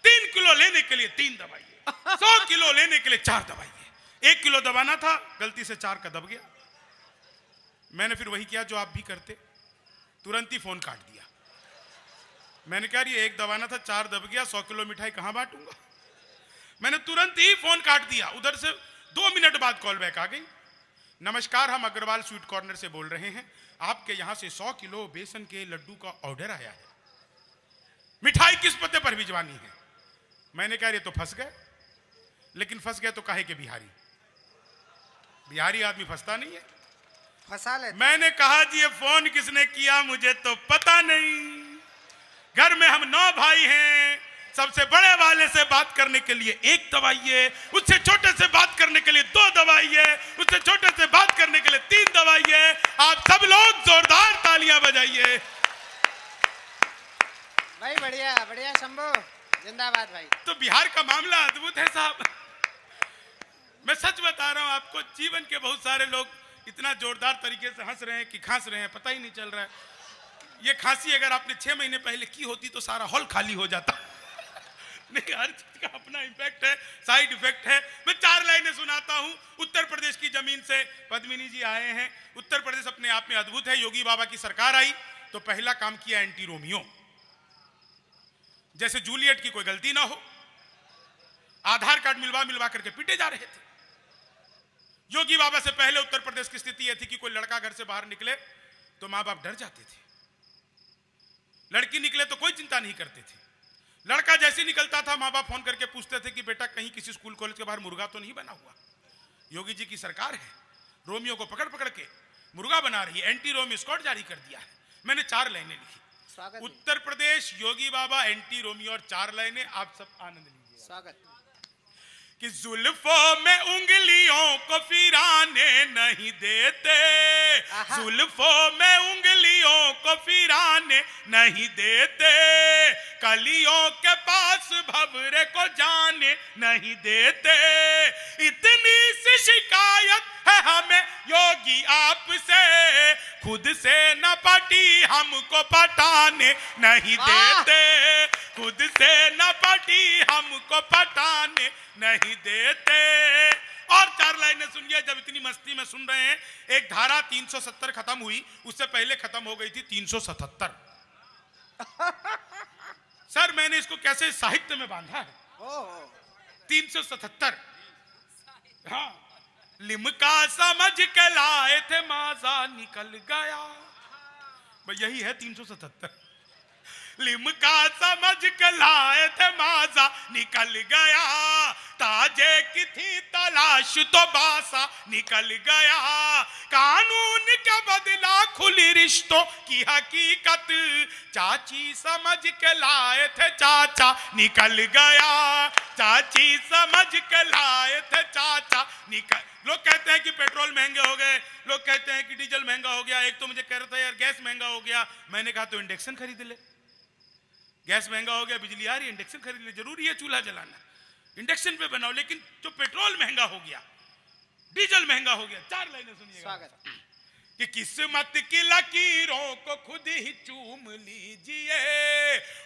3 किलो लेने के लिए 3 दबाइए, 100 किलो लेने के लिए 4 दबाइए। 1 किलो दबाना था, गलती से 4 का दब गया। मैंने फिर वही किया जो आप भी करते, तुरंत ही फोन काट दिया। मैंने कहा ये 1 दबाना था, 4 दब गया, 100 किलो मिठाई कहां बांटूंगा? मैंने तुरंत ही फोन काट दिया। उधर से 2 मिनट बाद कॉल बैक आ गई। नमस्कार, हम अग्रवाल स्वीट कॉर्नर से बोल रहे हैं। आपके यहां से 100 किलो बेसन के लड्डू का ऑर्डर आया है, मिठाई किस पते पर भिजवानी है? मैंने कहा ये तो फंस गए। लेकिन फंस गए तो काहे के बिहारी? बिहारी आदमी फंसता नहीं है, फंसा ले। मैंने कहा जी ये फोन किसने किया मुझे तो पता नहीं। घर में हम 9 भाई हैं। सबसे बड़े वाले से बात करने के लिए 1 दबाइए, उससे छोटे से बात करने के लिए 2 दबाइए, उससे छोटे से बात करने के लिए 3 दबाइए। आप सब लोग जोरदार तालियां बजाइए। भाई बढ़िया बढ़िया, शंभू जिंदाबाद भाई। तो बिहार का मामला अद्भुत है साहब। मैं सच बता रहा हूं आपको, जीवन के बहुत सारे लोग इतना जोरदार तरीके से हंस रहे हैं कि खांस रहे हैं, पता ही नहीं चल रहा है। ये खांसी अगर आपने 6 महीने पहले की होती तो सारा हॉल खाली हो जाता। नहीं, हर चीज का अपना इम्पैक्ट है, साइड इफेक्ट है। मैं 4 लाइनें सुनाता हूं। उत्तर प्रदेश की जमीन से पद्मिनी जी आए हैं। उत्तर प्रदेश अपने आप में अद्भुत है। योगी बाबा की सरकार आई तो पहला काम किया एंटी रोमियो, जैसे जूलियट की कोई गलती ना हो। आधार कार्ड मिलवा करके पीटे जा रहे थे। योगी बाबा से पहले उत्तर प्रदेश की स्थिति यह थी कि कोई लड़का घर से बाहर निकले तो मां बाप डर जाते थे, लड़की निकले तो कोई चिंता नहीं करते थे। लड़का जैसे निकलता था मां बाप फोन करके पूछते थे कि बेटा कहीं किसी स्कूल कॉलेज के बाहर मुर्गा तो नहीं बना हुआ। योगी जी की सरकार है, रोमियो को पकड़ पकड़ के मुर्गा बना रही है, एंटी रोमियो स्क्वाड जारी कर दिया है। मैंने 4 लाइनें लिखी। उत्तर प्रदेश, योगी बाबा, एंटी रोमियो और 4 लाइनें। आप सब आनंद लीजिए। स्वागत। कि जुल्फों में उंगलियों को फिराने नहीं देते, जुल्फों में उंगलियों को फिराने नहीं देते, कलियों के पास भंवरे को जाने नहीं देते। इतनी सी शिकायत है हमें योगी आपसे, खुद से न पटी हमको पटाने नहीं देते, खुद से न पटी हमको पटाने नहीं देते। और 4 लाइनें सुनिए। जब इतनी मस्ती में सुन रहे हैं, एक धारा 370 खत्म हुई, उससे पहले खत्म हो गई थी 377। सर मैंने इसको कैसे साहित्य में बांधा है। 377। हाँ, लिमका समझ के लाए थे माजा निकल गया, भाई यही है 377। लिमका समझ के लाए थे माजा निकल गया, ताजे की थी तलाश तो बासा निकल गया, कानून के बदला खुली रिश्तों की हकीकत, चाची समझ के लाए थे चाचा निकल गया, चाची समझ के लाए थे चाचा निकल। लोग कहते हैं कि पेट्रोल महंगे हो गए, लोग कहते हैं कि डीजल महंगा हो गया। एक तो मुझे कह रहा था यार गैस महंगा हो गया, मैंने कहा तो इंडक्शन खरीद ले। गैस महंगा हो गया, बिजली आ रही है, इंडक्शन खरीद ले। जरूरी है चूल्हा जलाना, इंडक्शन पे बनाओ। लेकिन जो पेट्रोल महंगा हो गया, डीजल महंगा हो गया। 4 लाइनें सुनिएगा कि किस्मत की लकीरों को खुद ही चूम लीजिए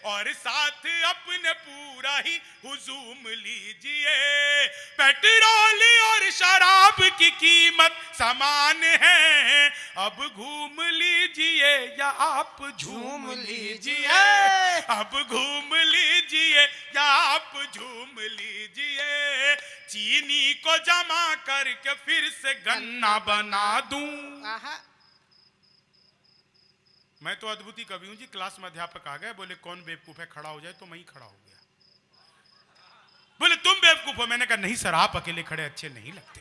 और साथ अपने पूरा ही हुजूम लीजिए। पेट्रोल और शराब की कीमत समान है, अब घूम लीजिए या आप झूम लीजिए। अब घूम लीजिए या आप झूम लीजिए। चीनी को जमा करके फिर से गन्ना बना दूं। मैं तो अद्भुती कवि हूं जी। क्लास में अध्यापक आ गए, बोले कौन बेवकूफ है खड़ा हो जाए, तो मैं ही खड़ा हो गया। बोले तुम बेवकूफ हो, मैंने कहा नहीं सर, आप अकेले खड़े अच्छे नहीं लगते।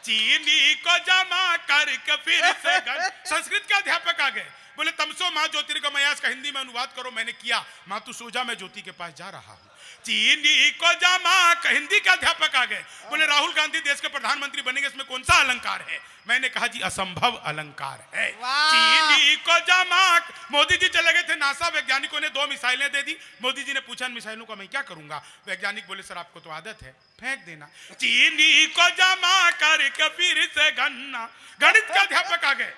चीनी को जमा करके फिर से संस्कृत के अध्यापक आ गए, बोले तमसो माँ ज्योतिर्गमयास का हिंदी में अनुवाद करो। मैंने किया। माँ तू सो जा, मैं ज्योति के पास जा रहा हूं। चीनी को जमा, हिंदी के अध्यापक आ गए, बोले राहुल गांधी देश के प्रधानमंत्री बनेंगे, इसमें कौन सा अलंकार है? मैंने कहा जी असंभव अलंकार है। चीनी को जमा। मोदी जी चले गए थे नासा, वैज्ञानिकों ने 2 मिसाइलें दे दी। मोदी जी ने पूछा मिसाइलों का मैं क्या करूंगा? वैज्ञानिक बोले सर आपको तो आदत है, फेंक देना। चीनी को जमा करके फिर से गन्ना। गणित के अध्यापक आ गए,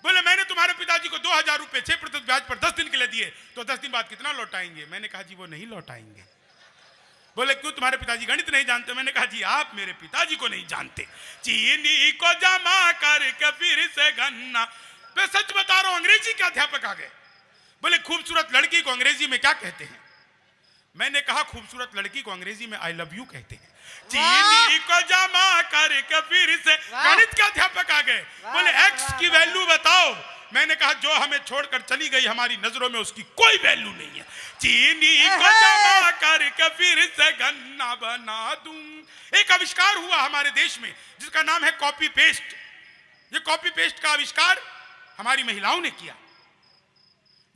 बोले मैंने तुम्हारे पिताजी को 2000 रुपए 6% ब्याज पर 10 दिन के लिए दिए, तो 10 दिन बाद कितना लौटाएंगे? मैंने कहा जी वो नहीं लौटाएंगे। बोले क्यों, तुम्हारे पिताजी गणित नहीं जानते? मैंने कहा जी आप मेरे पिताजी को नहीं जानते। चीनी को जमा करके फिर से गन्ना। मैं सच बता रहा हूं, अंग्रेजी के अध्यापक आ गए, बोले खूबसूरत लड़की को अंग्रेजी में क्या कहते हैं? मैंने कहा खूबसूरत लड़की को अंग्रेजी में आई लव यू कहते हैं। चीनी को जमा करके फिर से गणित के अध्यापक आ गए, बोले एक्स की वैल्यू बताओ। मैंने कहा जो हमें छोड़कर चली गई हमारी नजरों में उसकी कोई वैल्यू नहीं है। चीनी को जमा करके फिर से गन्ना बना दूं। एक आविष्कार हुआ हमारे देश में जिसका नाम है कॉपी पेस्ट। ये कॉपी पेस्ट का आविष्कार हमारी महिलाओं ने किया।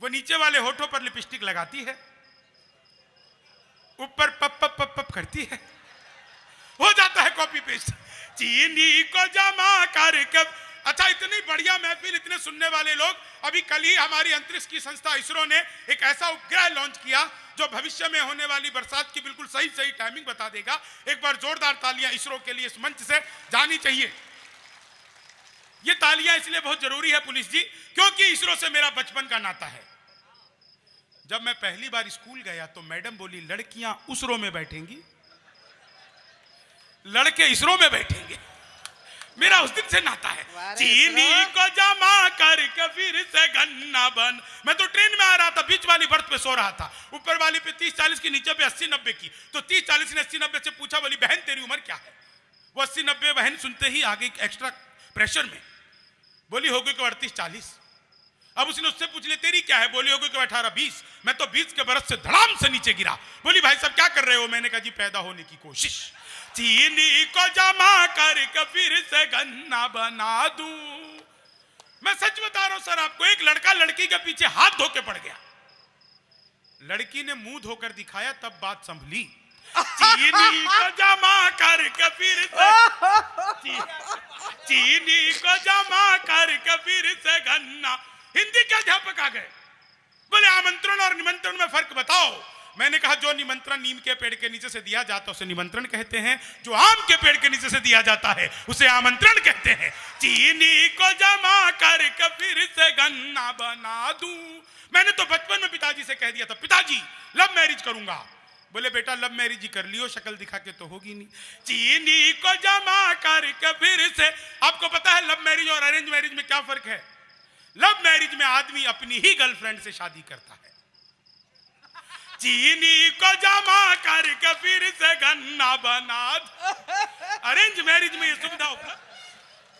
वो नीचे वाले होठों पर लिपस्टिक लगाती है, ऊपर पप पप पप पप करती है, हो जाता है कॉपी पेस्ट। चीनी को जमा करके। अच्छा, इतनी बढ़िया महफिल, इतने सुनने वाले लोग। अभी कल ही हमारी अंतरिक्ष की संस्था इसरो ने एक ऐसा उपग्रह लॉन्च किया जो भविष्य में होने वाली बरसात की बिल्कुल सही सही टाइमिंग बता देगा। एक बार जोरदार तालियां इसरो के लिए इस मंच से जानी चाहिए। ये तालियां इसलिए बहुत जरूरी है पुलिस जी, क्योंकि इसरो से मेरा बचपन का नाता है। जब मैं पहली बार स्कूल गया तो मैडम बोली लड़कियां उस रो में बैठेंगी, लड़के इस रो में बैठेंगे। मेरा उस दिन से नाता है। चीनी को जमा करके फिर से गन्ना बन। मैं तो ट्रेन में आ रहा था, बीच वाली बर्थ पे सो रहा था, ऊपर वाली पे 30-40 की, नीचे पे 80-90 की। तो 30-40 ने 80-90 से पूछा, बोली बहन तेरी उम्र क्या है? वो 80-90 बहन सुनते ही आ गई एक्स्ट्रा प्रेशर में, बोली हो गई 38-40। अब उसने उससे पूछ लिया तेरी क्या है? बोली हो गई 18-20। मैं तो 20 के बरस से धड़ाम से नीचे गिरा। बोली भाई साहब क्या कर रहे हो? मैंने कहा जी पैदा होने की कोशिश। चीनी को जमा करके फिर से गन्ना बना दूं। मैं सच बता रहा हूं सर आपको, एक लड़का लड़की के पीछे हाथ धो के पड़ गया। लड़की ने मुंह धोकर दिखाया, तब बात संभली। चीनी को जमा करके फिर से, चीनी को जमा करके फिर से गन्ना। हिंदी के अध्यापक आ गए, बोले आमंत्रण और निमंत्रण में फर्क बताओ। मैंने कहा जो निमंत्रण नीम के पेड़ के नीचे से दिया जाता है उसे निमंत्रण कहते हैं, जो आम के पेड़ के नीचे से दिया जाता है उसे आमंत्रण कहते हैं। चीनी को जमा करके फिर से गन्ना बना दूं। मैंने तो बचपन में पिताजी से कह दिया था पिताजी लव मैरिज करूंगा। बोले बेटा लव मैरिज ही कर लियो, शक्ल दिखा के तो होगी नहीं। चीनी को जमा करके फिर से। आपको पता है लव मैरिज और अरेंज मैरिज में क्या फर्क है? लव मैरिज में आदमी अपनी ही गर्लफ्रेंड से शादी करता है। चीनी को जमा करके फिर से गन्ना बना। अरेंज मैरिज में ये सुविधा उपलब्ध,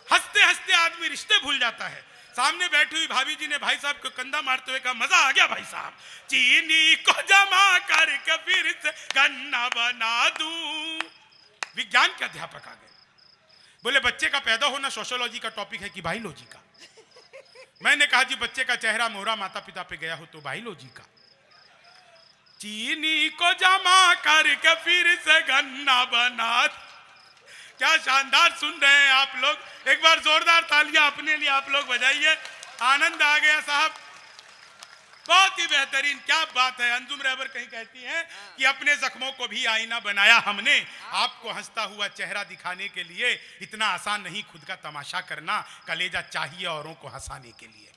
हंसते हंसते आदमी रिश्ते भूल जाता है। सामने बैठी हुई भाभी जी ने भाई साहब को कंधा मारते हुए कहा मजा आ गया भाई साहब। चीनी को जमा करके फिर से गन्ना बना दूं। विज्ञान के अध्यापक आ गए, बोले बच्चे का पैदा होना सोशियोलॉजी का टॉपिक है कि बायोलॉजी का? मैंने कहा जी बच्चे का चेहरा मोहरा माता पिता पे गया हो तो बायोलॉजी का। चीनी को जमा करके फिर से गन्ना बना। क्या शानदार सुन रहे हैं आप लोग, एक बार जोरदार तालियां अपने लिए आप लोग बजाइए। आनंद आ गया साहब, बहुत ही बेहतरीन, क्या बात है। अंजुम रहबर कहीं कहती हैं कि अपने जख्मों को भी आईना बनाया हमने, आपको हंसता हुआ चेहरा दिखाने के लिए। इतना आसान नहीं खुद का तमाशा करना, कलेजा चाहिए औरों को हंसाने के लिए।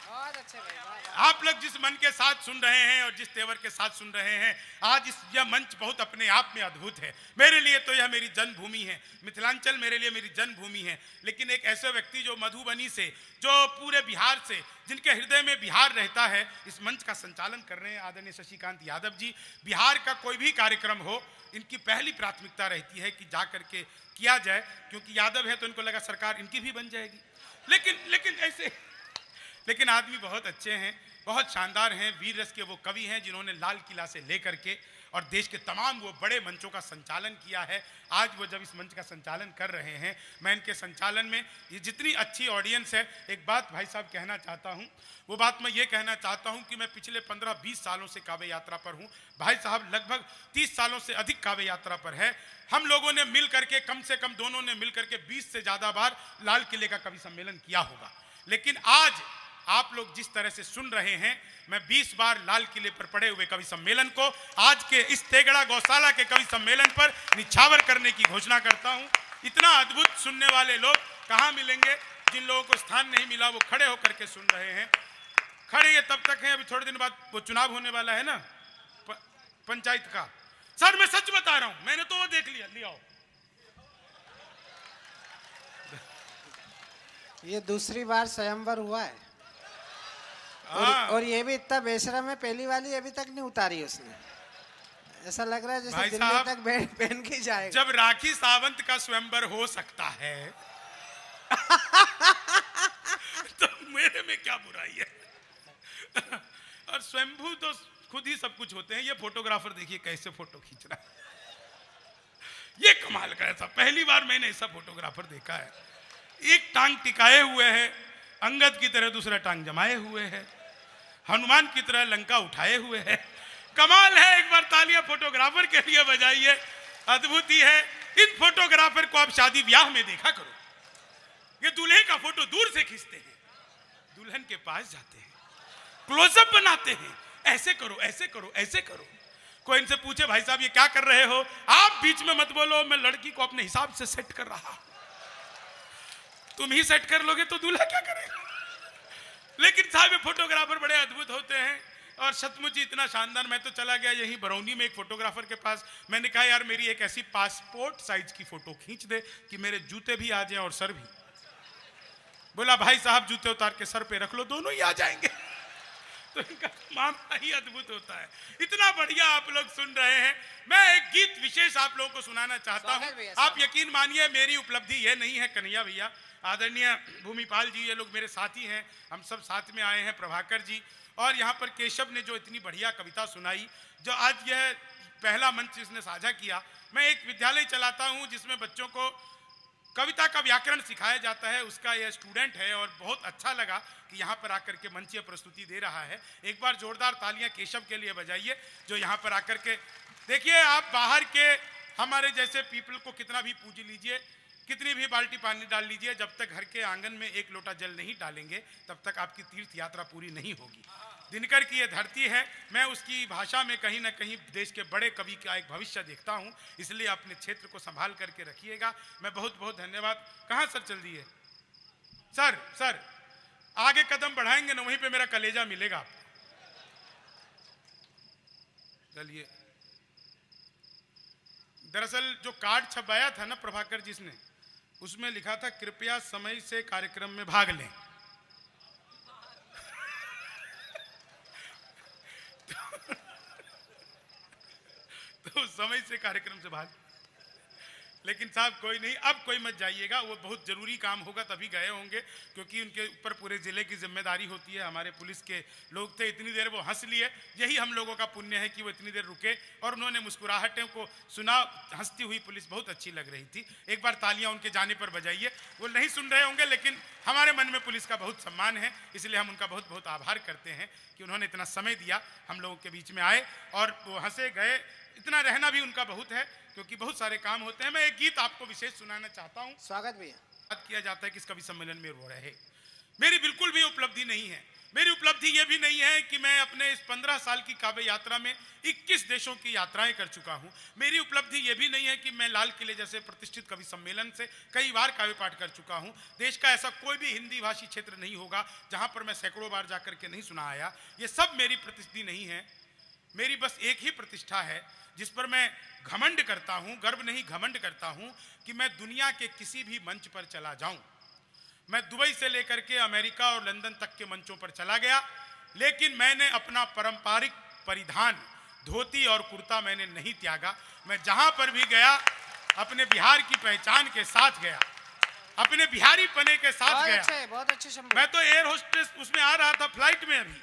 बहुत अच्छे भाई, आप लोग जिस मन के साथ सुन रहे हैं और जिस तेवर के साथ सुन रहे हैं, आज यह मंच बहुत अपने आप में अद्भुत है। मेरे लिए तो यह मेरी जन्मभूमि है, मिथिलांचल मेरे लिए मेरी जन्मभूमि है। लेकिन एक ऐसे व्यक्ति जो मधुबनी से, जो पूरे बिहार से, जिनके हृदय में बिहार रहता है, इस मंच का संचालन कर रहे हैं आदरणीय शशिकांत यादव जी। बिहार का कोई भी कार्यक्रम हो, इनकी पहली प्राथमिकता रहती है कि जा करके किया जाए, क्योंकि यादव है तो इनको लगा सरकार इनकी भी बन जाएगी। लेकिन आदमी बहुत अच्छे हैं, बहुत शानदार हैं। वीर रस के वो कवि हैं जिन्होंने लाल किला से लेकर के और देश के तमाम वो बड़े मंचों का संचालन किया है। आज वो जब इस मंच का संचालन कर रहे हैं, मैं इनके संचालन में ये जितनी अच्छी ऑडियंस है, एक बात भाई साहब कहना चाहता हूँ। वो बात मैं ये कहना चाहता हूँ कि मैं पिछले 15-20 सालों से काव्य यात्रा पर हूँ। भाई साहब लगभग 30 सालों से अधिक काव्य यात्रा पर है। हम लोगों ने मिल करके, कम से कम दोनों ने मिल करके 20 से ज़्यादा बार लाल किले का कवि सम्मेलन किया होगा। लेकिन आज आप लोग जिस तरह से सुन रहे हैं, मैं 20 बार लाल किले पर पड़े हुए कवि सम्मेलन को आज के इस तेगड़ा गौशाला के कवि सम्मेलन पर निछावर करने की घोषणा करता हूं। इतना अद्भुत सुनने वाले लोग कहां मिलेंगे? जिन लोगों को स्थान नहीं मिला वो खड़े होकर के सुन रहे हैं। खड़े ये तब तक हैं, अभी थोड़े दिन बाद वो चुनाव होने वाला है ना पंचायत का। सर मैं सच बता रहा हूं, मैंने तो वो देख लिया। ले आओ, ये दूसरी बार स्वयंवर हुआ है। और ये भी इतना बेशरम है, पहली वाली अभी तक नहीं उतारी उसने। ऐसा लग रहा है जैसे दिल्ली तक पहन के जाएगा। जब राखी सावंत का स्वयंवर हो सकता है तो मेरे में क्या बुराई है। और स्वयंभू तो खुद ही सब कुछ होते हैं। ये फोटोग्राफर देखिए कैसे फोटो खींच रहा है, ये कमाल का। ऐसा पहली बार मैंने ऐसा फोटोग्राफर देखा है। एक टांग टिकाए हुए है, अंगद की तरह दूसरा टांग जमाए हुए है, हनुमान की तरह लंका उठाए हुए है। कमाल है। एक बार तालियां फोटोग्राफर के लिए बजाइए, अद्भुत ही है। इन फोटोग्राफर को आप शादी ब्याह में देखा करो। ये दूल्हे का फोटो दूर से खींचते हैं, दुल्हन के पास जाते हैं, क्लोजअप बनाते हैं, ऐसे करो, ऐसे करो, ऐसे करो। कोई इनसे पूछे भाई साहब ये क्या कर रहे हो, आप बीच में मत बोलो, मैं लड़की को अपने हिसाब से सेट कर रहा हूं। तुम ही सेट कर लोगे तो दूल्हा क्या करेगा? लेकिन साहब ये फोटोग्राफर बड़े अद्भुत होते हैं और सचमुच इतना शानदार। मैं तो चला गया यहीं बरौनी में एक फोटोग्राफर के पास, मैंने कहा यार मेरी एक ऐसी पासपोर्ट साइज की फोटो खींच दे कि मेरे जूते भी आ जाएं और सर भी। बोला भाई साहब जूते उतार के सर पे रख लो, दोनों ही आ जाएंगे। तो इनका मामला ही अद्भुत होता है। इतना बढ़िया आप लोग सुन रहे हैं। मैं एक गीत विशेष आप लोगों को सुनाना चाहता हूं। आप यकीन मानिए मेरी उपलब्धि ये नहीं है, कन्हैया भैया, आदरणीय भूमिपाल जी, ये लोग मेरे साथी हैं, हम सब साथ में आए हैं, प्रभाकर जी, और यहाँ पर केशव ने जो इतनी बढ़िया कविता सुनाई, जो आज यह पहला मंच इसने साझा किया। मैं एक विद्यालय चलाता हूँ जिसमें बच्चों को कविता का व्याकरण सिखाया जाता है, उसका यह स्टूडेंट है और बहुत अच्छा लगा कि यहाँ पर आकर के मंचीय प्रस्तुति दे रहा है। एक बार जोरदार तालियां केशव के लिए बजाइए जो यहाँ पर आकर के, देखिए आप बाहर के हमारे जैसे पीपल को कितना भी पूज लीजिए, कितनी भी बाल्टी पानी डाल लीजिए, जब तक घर के आंगन में एक लोटा जल नहीं डालेंगे तब तक आपकी तीर्थ यात्रा पूरी नहीं होगी। दिनकर की ये धरती है, मैं उसकी भाषा में कहीं ना कहीं देश के बड़े कवि का एक भविष्य देखता हूं, इसलिए अपने क्षेत्र को संभाल करके रखिएगा। मैं बहुत बहुत धन्यवाद। कहाँ सर चल दिए? सर आगे कदम बढ़ाएंगे ना वहीं पे मेरा कलेजा मिलेगा आपको। चलिए, दरअसल जो कार्ड छपाया था ना प्रभाकर जी ने, उसमें लिखा था कृपया समय से कार्यक्रम में भाग लें। तो समय से कार्यक्रम से भाग, लेकिन साहब कोई नहीं, अब कोई मत जाइएगा, वो बहुत जरूरी काम होगा तभी गए होंगे, क्योंकि उनके ऊपर पूरे जिले की जिम्मेदारी होती है। हमारे पुलिस के लोग थे, इतनी देर वो हंस लिए, यही हम लोगों का पुण्य है कि वो इतनी देर रुके और उन्होंने मुस्कुराहटों को सुना। हंसती हुई पुलिस बहुत अच्छी लग रही थी। एक बार तालियां उनके जाने पर बजाइए। वो नहीं सुन रहे होंगे, लेकिन हमारे मन में पुलिस का बहुत सम्मान है, इसलिए हम उनका बहुत बहुत आभार करते हैं कि उन्होंने इतना समय दिया, हम लोगों के बीच में आए और वो हंसे गए। इतना रहना भी उनका बहुत है, क्योंकि बहुत सारे काम होते हैं। मैं एक गीत आपको विशेष सुनाना चाहता हूं। स्वागत भैया। बात किया जाता है कि इस कवि सम्मेलन में वो रहे, मेरी बिल्कुल भी उपलब्धि नहीं है। मेरी उपलब्धि ये भी नहीं है कि मैं अपने इस 15 साल की काव्य यात्रा में 21 देशों की यात्राएं कर चुका हूं। मेरी उपलब्धि ये भी नहीं है कि मैं लाल किले जैसे प्रतिष्ठित कवि सम्मेलन से कई बार काव्य पाठ कर चुका हूं। देश का ऐसा कोई भी हिंदी भाषी क्षेत्र नहीं होगा जहां पर मैं सैकड़ों बार जाकर के नहीं सुना आया। ये सब मेरी प्रतिष्ठि नहीं है। मेरी बस एक ही प्रतिष्ठा है जिस पर मैं घमंड करता हूं, गर्व नहीं घमंड करता हूं, कि मैं दुनिया के किसी भी मंच पर चला जाऊं। मैं दुबई से लेकर के अमेरिका और लंदन तक के मंचों पर चला गया, लेकिन मैंने अपना पारंपरिक परिधान धोती और कुर्ता मैंने नहीं त्यागा। मैं जहां पर भी गया अपने बिहार की पहचान के साथ गया, अपने बिहारी पने के साथ गया। बहुत अच्छे। मैं तो एयर होस्टेस उसमें आ रहा था फ्लाइट में अभी,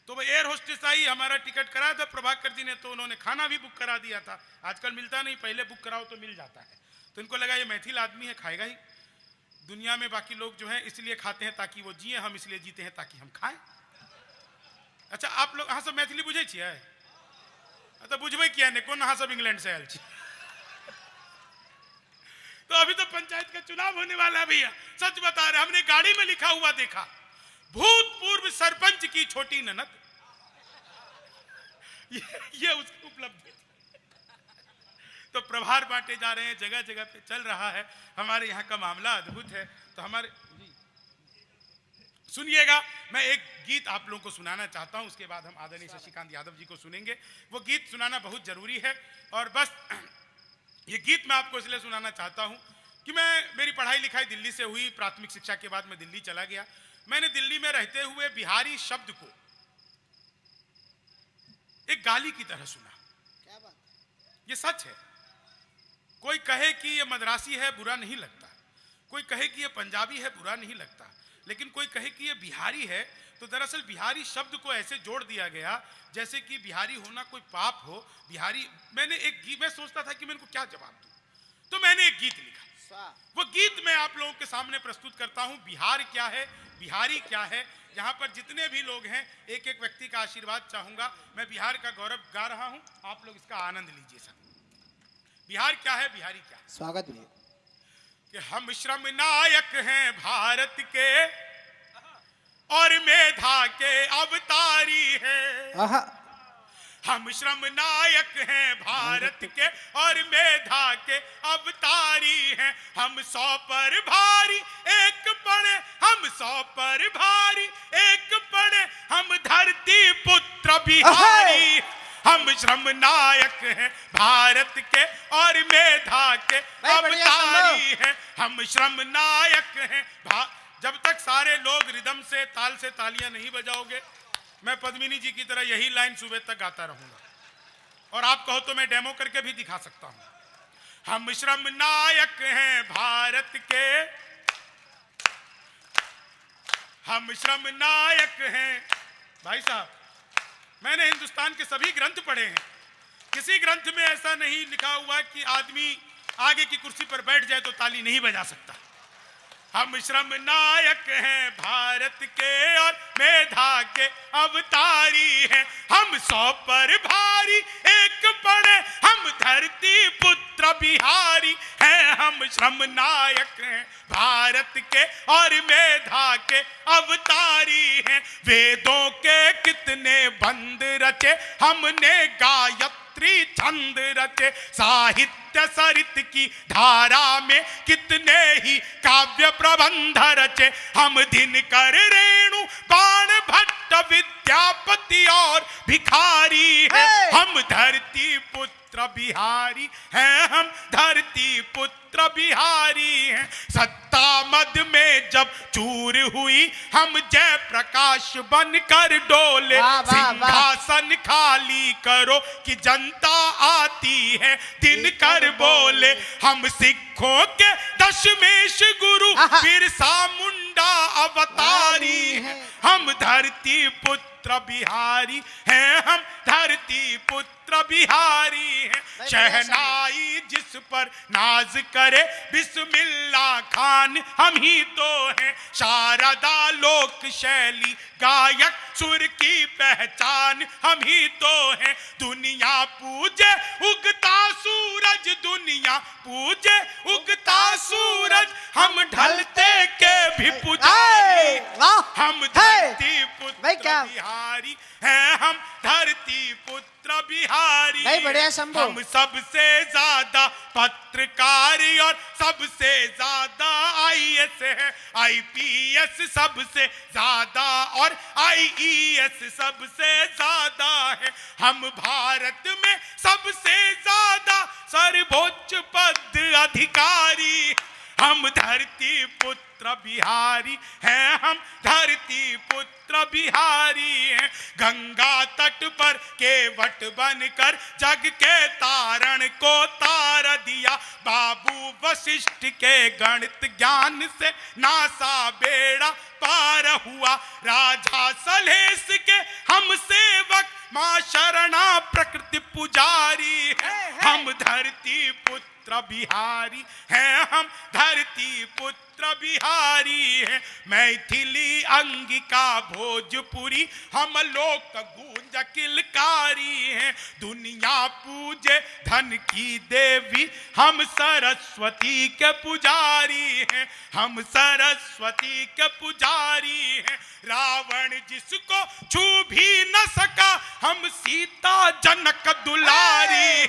तो वो एयर होस्टेस आई, हमारा टिकट कराया था प्रभाकर जी ने, तो उन्होंने खाना भी बुक करा दिया था। आजकल मिलता नहीं, पहले बुक कराओ तो मिल जाता है। तो इनको लगा ये मैथिल आदमी है, खाएगा ही। दुनिया में बाकी लोग जो हैं इसलिए खाते हैं ताकि वो जिए, हम इसलिए जीते हैं ताकि हम खाएं। अच्छा, आप लोग हाँ सब मैथिली बुझे छिए? तो बुझबे किया नहीं, कौन हाँ सब इंग्लैंड से आयल छी? तो अभी तो पंचायत का चुनाव होने वाला है भैया, सच बता रहे। हमने गाड़ी में लिखा हुआ देखा, भूतपूर्व सरपंच की छोटी ननद। ये उसकी उपलब्धि। तो प्रभार बांटे जा रहे हैं, जगह जगह पे चल रहा है। हमारे यहाँ का मामला अद्भुत है। तो हमारे सुनिएगा, मैं एक गीत आप लोगों को सुनाना चाहता हूं, उसके बाद हम आदरणीय शशिकांत यादव जी को सुनेंगे। वो गीत सुनाना बहुत जरूरी है। और बस ये गीत मैं आपको इसलिए सुनाना चाहता हूं कि मेरी पढ़ाई लिखाई दिल्ली से हुई। प्राथमिक शिक्षा के बाद मैं दिल्ली चला गया। मैंने दिल्ली में रहते हुए बिहारी शब्द को एक गाली की तरह सुना। क्या बात? ये सच है। कोई कहे कि ये मद्रासी है, बुरा नहीं लगता। कोई कहे कि ये पंजाबी है, बुरा नहीं लगता। लेकिन कोई कहे कि ये बिहारी है, तो दरअसल बिहारी शब्द को ऐसे जोड़ दिया गया जैसे कि बिहारी होना कोई पाप हो। बिहारी मैं सोचता था कि मैं इनको क्या जवाब दूं, तो मैंने एक गीत लिखा। वो गीत मैं आप लोगों के सामने प्रस्तुत करता हूं। बिहार क्या है, बिहारी क्या है। यहाँ पर जितने भी लोग हैं, एक एक व्यक्ति का आशीर्वाद चाहूंगा। मैं बिहार का गौरव गा रहा हूं, आप लोग इसका आनंद लीजिए सब। बिहार क्या है, बिहारी क्या है। स्वागत भैया। कि हम श्रम नायक हैं भारत के और मेधा के अवतारी हैं। हम श्रम नायक हैं भारत के और मेधा के अवतारी हैं। हम 100 पर भारी एक पड़े, हम 100 पर भारी एक पड़े, हम धरती पुत्र बिहारी। हम श्रम नायक हैं भारत के और मेधा के अवतारी हैं। हम श्रम नायक हैं। जब तक सारे लोग रिदम से ताल से तालियां नहीं बजाओगे, मैं पद्मिनी जी की तरह यही लाइन सुबह तक गाता रहूंगा। और आप कहो तो मैं डेमो करके भी दिखा सकता हूं। हम श्रम नायक हैं भारत के, हम श्रम नायक हैं। भाई साहब, मैंने हिंदुस्तान के सभी ग्रंथ पढ़े हैं, किसी ग्रंथ में ऐसा नहीं लिखा हुआ कि आदमी आगे की कुर्सी पर बैठ जाए तो ताली नहीं बजा सकता। हम श्रम नायक हैं भारत के और मेधा के अवतारी हैं। हम 100 पर भारी एक पड़े, हम धरती पुत्र बिहारी हैं। हम श्रम नायक हैं भारत के और मेधा के अवतारी हैं। वेदों के कितने बंद रचे, हमने गायत्री छंद रचे। साहित्य सरित की धारा में कितने ही काव्य प्रबंध रचे। हम दिनकर रेणु बाण भट्ट विद्यापति और भिखारी हैं। हम धरती पुत्र पुत्र बिहारी हैं हम, धरती पुत्र बिहारी हैं। सत्ता मद में जब चूर हुई हम जय प्रकाश बनकर डोले, सिंहासन खाली करो कि जनता आती है दिनकर बोले। हम सिखों के दशमेश गुरु बिरसा मुंडा अवतारी हैं, हम धरती पुत्र बिहारी हैं, हम धरती पुत्र बिहारी हैं। शहनाई जिस पर नाज करे बिस्मिल्ला खान हम ही तो हैं। शारदा लोक शैली गायक सुर की पहचान हम ही तो हैं। दुनिया पूजे उगता सूरज, दुनिया पूजे उगता सूरज, हम ढलते के भी पुजारी, हम धरती पुत्र बिहारी हैं, हम धरती पुत्र बिहारी। हम सबसे ज्यादा पत्रकारी और सबसे ज्यादा IAS है, IPS सबसे ज्यादा और IES सबसे ज्यादा है। हम भारत में सबसे ज्यादा सर्वोच्च पद अधिकारी, हम धरती पुत्र बिहारी हैं, हम धरती पुत्र बिहारी हैं। गंगा तट पर केवट बनकर जग के तारण को तार दिया, बाबू वशिष्ठ के गणित ज्ञान से नासा बेड़ा पार हुआ। राजा सलेस के हम सेवक, मां शरणा प्रकृति पुजारी हैं, हम धरती पुत्र बिहारी हैं, हम धरती पुत्र बिहारी हैं। मैथिली अंगिका भोजपुरी हम लोक गूंज किलकारी हैं। दुनिया पूजे धन की देवी, हम सरस्वती के पुजारी हैं, हम सरस्वती के पुजारी हैं। रावण जिसको छू भी न सका, हम सीता जनक दुलारी,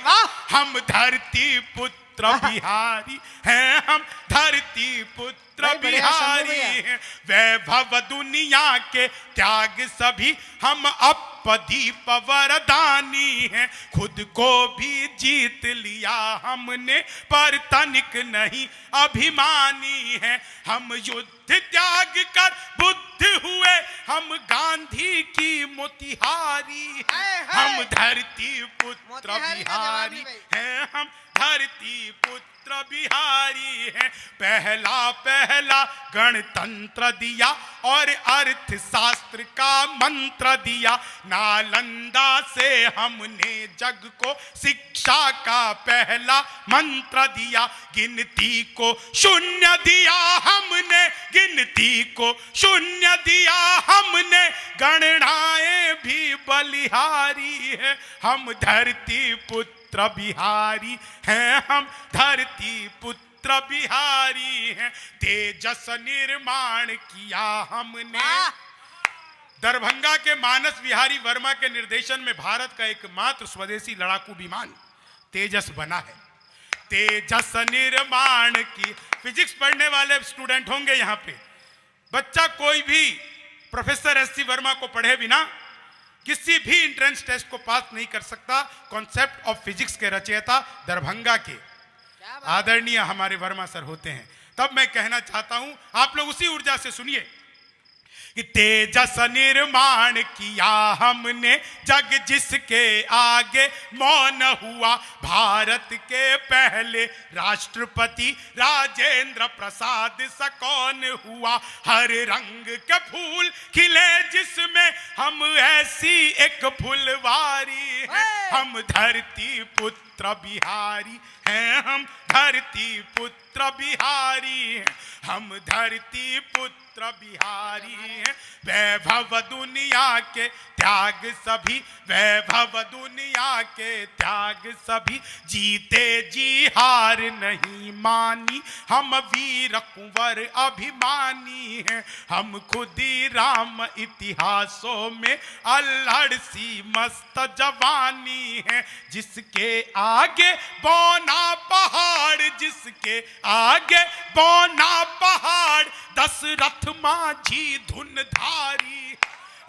हम धरती पुत्र बिहारी हैं, हम धरती पुत्र बिहारी हैं। वैभव दुनिया के त्याग सभी, हम अपदीप वरदानी हैं। खुद को भी जीत लिया हमने पर तनिक नहीं अभिमानी हैं। हम युद्ध त्याग कर बुद्ध हुए, हम गांधी की मोतिहारी हैं, हम धरती पुत्र बिहारी हैं, हम धरती पुत्र बिहारी हैं। पहला पहला गणतंत्र दिया और अर्थशास्त्र का मंत्र दिया। नालंदा से हमने जग को शिक्षा का पहला मंत्र दिया। गिनती को शून्य दिया हमने, गिनती को शून्य दिया हमने। गणनाएं भी बलिहारी है, हम धरती पुत्र बिहारी हैं, हम धरती पुत्र बिहारी हैं। तेजस निर्माण किया हमने। दरभंगा के मानस विहारी वर्मा के निर्देशन में भारत का एकमात्र स्वदेशी लड़ाकू विमान तेजस बना है। तेजस निर्माण की, फिजिक्स पढ़ने वाले स्टूडेंट होंगे यहाँ पे। बच्चा कोई भी प्रोफेसर SC वर्मा को पढ़े बिना किसी भी एंट्रेंस टेस्ट को पास नहीं कर सकता। कॉन्सेप्ट ऑफ फिजिक्स के रचयिता दरभंगा के आदरणीय हमारे वर्मा सर होते हैं। तब मैं कहना चाहता हूं, आप लोग उसी ऊर्जा से सुनिए कि तेजस निर्माण किया हमने, जग जिसके आगे मौन हुआ। भारत के पहले राष्ट्रपति राजेंद्र प्रसाद सा कौन हुआ। हर रंग के फूल खिले जिसमें, हम ऐसी एक फुलवारी हैं, हम धरती पुत्र बिहारी हैं, हम धरती पुत्र बिहारी हैं, हम धरती पुत्र बिहारी हैं। वैभव दुनिया के त्याग सभी, वैभव दुनिया के त्याग सभी। जीते जी हार नहीं मानी, हम वीर कुंवर अभिमानी हैं। हम खुदी राम इतिहासों में अल्हड़ सी मस्त जवानी हैं। जिसके आगे बौना पहाड़, जिसके आगे बौना पहाड़। दशरथ माझी धुन धारी,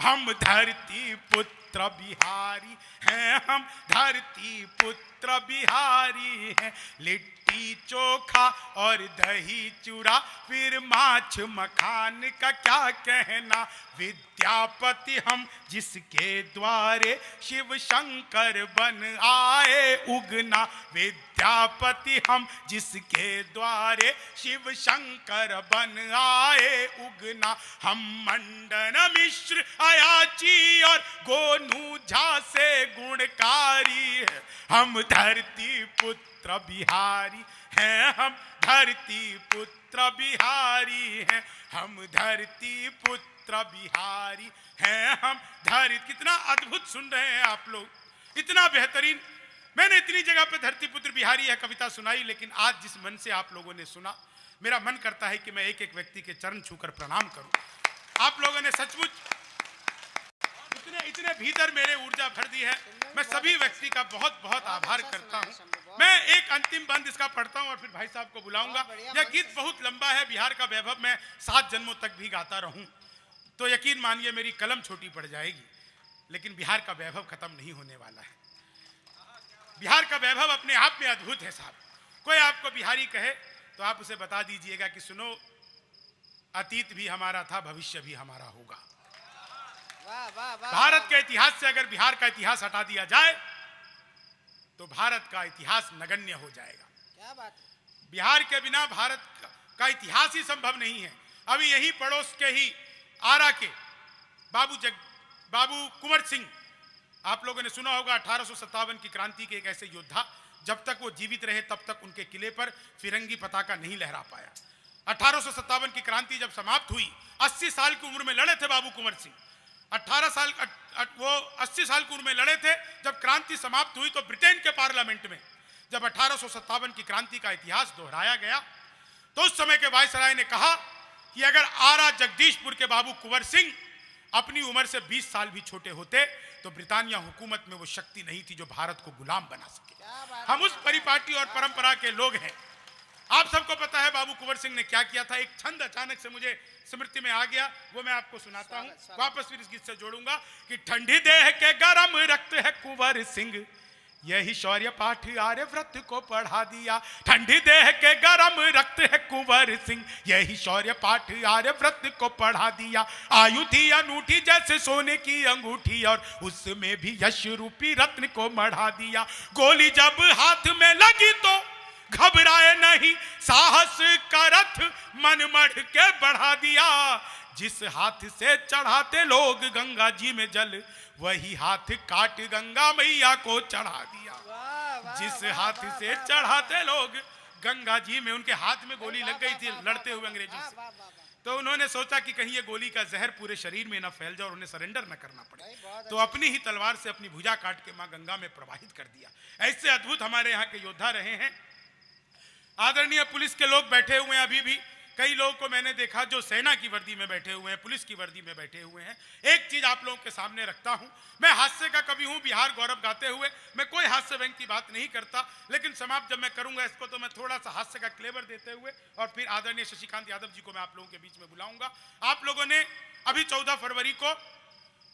हम धरती पुत्र बिहारी हैं हम धरती पुत्र बिहारी हैं। लिट्टी चोखा और दही चूड़ा फिर माछ मखान का क्या कहना। विद्यापति हम जिसके द्वारे शिव शंकर बन आए उगना। विद्यापति हम जिसके द्वारे शिव शंकर बन आए उगना। हम मंडन मिश्र अयाची और गोनू झा से गुणकारी है। हम धरती पुत्र बिहारी हैं। हम धरती पुत्र बिहारी हैं। हम धरती पुत्र बिहारी हैं। हम धरती। कितना अद्भुत सुन रहे हैं आप लोग, इतना बेहतरीन। मैंने इतनी जगह पे धरती पुत्र बिहारी है कविता सुनाई, लेकिन आज जिस मन से आप लोगों ने सुना, मेरा मन करता है कि मैं एक एक व्यक्ति के चरण छूकर प्रणाम करूं। आप लोगों ने सचमुच इतने भीतर मेरे ऊर्जा भर दी है। मैं सभी व्यक्ति का बहुत बहुत आभार करता हूं। मैं एक अंतिम बंद इसका पढ़ता हूं और फिर भाई साहब को बुलाऊंगा। यह गीत बहुत लंबा है, बिहार का वैभव मैं 7 जन्मों तक भी गाता रहूं तो यकीन मानिए मेरी कलम छोटी पड़ जाएगी, लेकिन बिहार का वैभव खत्म नहीं होने वाला है। बिहार का वैभव अपने आप में अद्भुत है साहब। कोई आपको बिहारी कहे तो आप उसे बता दीजिएगा कि सुनो, अतीत भी हमारा था, भविष्य भी हमारा होगा। भारत के इतिहास से अगर बिहार का इतिहास हटा दिया जाए तो भारत का इतिहास नगण्य हो जाएगा। क्या बात। बिहार के बिना भारत का इतिहास ही संभव नहीं है। अभी यही पड़ोस के ही आरा के बाबू कुंवर सिंह, आप लोगों ने सुना होगा 1857 की क्रांति के एक ऐसे योद्धा, जब तक वो जीवित रहे तब तक उनके किले पर फिरंगी पताका नहीं लहरा पाया। 1857 की क्रांति जब समाप्त हुई, 80 साल की उम्र में लड़े थे बाबू कुंवर सिंह। 80 साल की उम्र में लड़े थे। जब क्रांति समाप्त हुई तो ब्रिटेन के पार्लियामेंट में जब 1857 की क्रांति का इतिहास दोहराया गया तो उस समय के वायसराय ने कहा कि अगर आरा जगदीशपुर के बाबू कुंवर सिंह अपनी उम्र से 20 साल भी छोटे होते तो ब्रिटानिया हुकूमत में वो शक्ति नहीं थी जो भारत को गुलाम बना सके। हम उस परिपाटी और परंपरा के लोग हैं। आप सबको पता है बाबू कुंवर सिंह ने क्या किया था। एक छंद अचानक से मुझे स्मृति में आ गया, वो मैं आपको सुनाता हूं। वापस फिर इस गीत से जोड़ूंगा कि ठंडी देह के गरम रक्त है कुंवर सिंह, यही शौर्य पाठ आर्य व्रत को पढ़ा दिया। ठंडी देह के गरम रक्त है कुंवर सिंह, यही शौर्य पाठ आर्य व्रत को पढ़ा दिया। आयु थी अनूठी जैसे सोने की अंगूठी और उसमें भी यश रूपी रत्न को मढ़ा दिया। गोली जब हाथ में लगी तो घबराए नहीं, साहस का रथ मन मढ़ के बढ़ा दिया। जिस हाथ से चढ़ाते लोग गंगा जी में जल, वही हाथ काट गंगा मैया को चढ़ा दिया। जिस हाथ से चढ़ाते लोग गंगा जी में, उनके हाथ में गोली लग गई थी लड़ते हुए अंग्रेजों से, तो उन्होंने सोचा कि कहीं ये गोली का जहर पूरे शरीर में ना फैल जाए और उन्हें सरेंडर ना करना पड़े, तो अपनी ही तलवार से अपनी भुजा काट के मां गंगा में प्रवाहित कर दिया। ऐसे अद्भुत हमारे यहाँ के योद्धा रहे हैं। आदरणीय पुलिस के लोग बैठे हुए हैं, अभी भी कई लोगों को मैंने देखा जो सेना की वर्दी में बैठे हुए हैं, पुलिस की वर्दी में बैठे हुए हैं। एक चीज आप लोगों के सामने रखता हूं, मैं हास्य का कवि हूं, बिहार गौरव गाते हुए मैं कोई हास्य व्यंग की बात नहीं करता, लेकिन समाप्त जब मैं करूंगा इसको तो मैं थोड़ा सा हास्य का क्लेवर देते हुए और फिर आदरणीय शशिकांत यादव जी को मैं आप लोगों के बीच में बुलाऊंगा। आप लोगों ने अभी 14 फरवरी को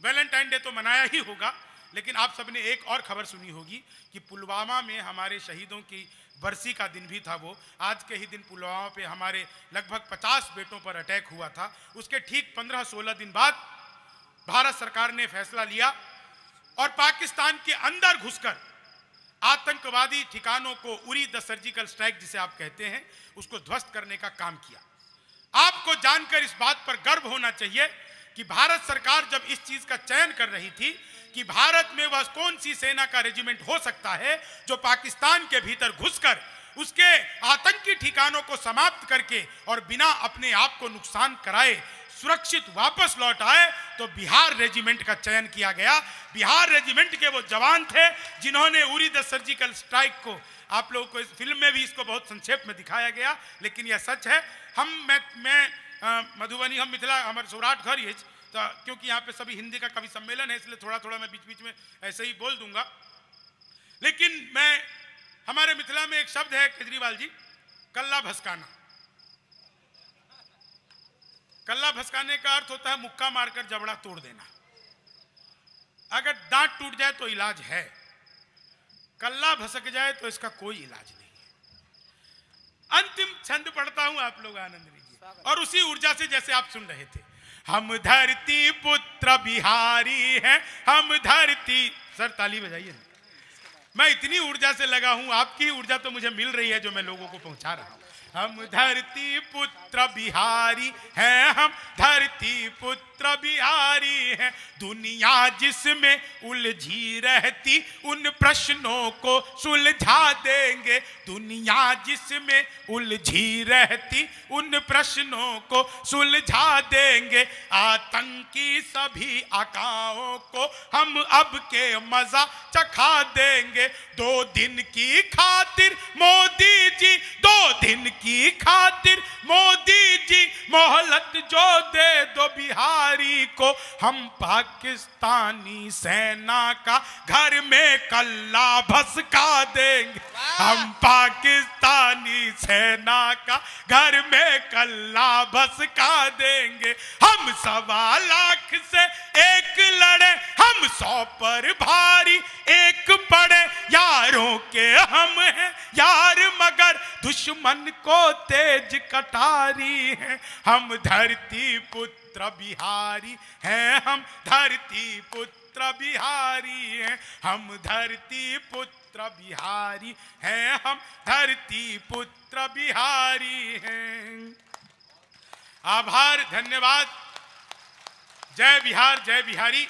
वैलेंटाइन डे तो मनाया ही होगा, लेकिन आप सबने एक और खबर सुनी होगी कि पुलवामा में हमारे शहीदों की बरसी का दिन भी था। वो आज के ही दिन पुलवामा पे हमारे लगभग 50 बेटों पर अटैक हुआ था। उसके ठीक 15-16 दिन बाद भारत सरकार ने फैसला लिया और पाकिस्तान के अंदर घुसकर आतंकवादी ठिकानों को, उरी द सर्जिकल स्ट्राइक जिसे आप कहते हैं, उसको ध्वस्त करने का काम किया। आपको जानकर इस बात पर गर्व होना चाहिए कि भारत सरकार जब इस चीज का चयन कर रही थी कि भारत में वह कौन सी सेना का रेजिमेंट हो सकता है जो पाकिस्तान के भीतर घुसकर उसके आतंकी ठिकानों को समाप्त करके और बिना अपने आप को नुकसान कराए सुरक्षित वापस लौट आए, तो बिहार रेजिमेंट का चयन किया गया। बिहार रेजिमेंट के वो जवान थे जिन्होंने उरी द सर्जिकल स्ट्राइक को, आप लोगों को इस फिल्म में भी इसको बहुत संक्षेप में दिखाया गया, लेकिन यह सच है। मैं मधुबनी, हम मिथिला, हमारे सौराठ घर ये, तो क्योंकि यहाँ पे सभी हिंदी का कवि सम्मेलन है इसलिए थोड़ा थोड़ा मैं बीच बीच में ऐसे ही बोल दूंगा। लेकिन मैं, हमारे मिथिला में एक शब्द है केजरीवाल जी, कल्ला भसकाना। कल्ला भसकाने का अर्थ होता है मुक्का मारकर जबड़ा तोड़ देना। अगर दांत टूट जाए तो इलाज है, कल्ला भसक जाए तो इसका कोई इलाज नहीं है। अंतिम छंद पढ़ता हूं, आप लोग आनंद लीजिए। और उसी ऊर्जा से जैसे आप सुन रहे थे, हम धरती पुत्र बिहारी हैं, हम धरती। सर ताली बजाइए ना। मैं इतनी ऊर्जा से लगा हूं, आपकी ऊर्जा तो मुझे मिल रही है जो मैं लोगों को पहुंचा रहा हूं। हम धरती पुत्र बिहारी हैं, हम धरती पुत्र बिहारी हैं। दुनिया जिसमें उलझी रहती उन प्रश्नों को सुलझा देंगे। दुनिया जिसमें उलझी रहती उन प्रश्नों को सुलझा देंगे। आतंकी सभी आकाओं को हम अब के मजा चखा देंगे। 2 दिन की खातिर मोदी जी, 2 दिन की खातिर मोदी जी मोहलत जो दे दो बिहारी को। हम पाकिस्तानी सेना का घर में कल्ला भसका देंगे। हम पाकिस्तानी सेना का घर में कल्ला भसका देंगे। हम 1.25 लाख से एक लड़े, हम 100 पर भारी एक पड़े। यारों के हम हैं यार मगर दुश्मन को तेज कटारी हैं। हम धरती पुत्र बिहारी हैं, हम धरती पुत्र बिहारी हैं। हम धरती पुत्र बिहारी हैं, हम धरती पुत्र बिहारी हैं। आभार, धन्यवाद। जय बिहार, जय बिहारी।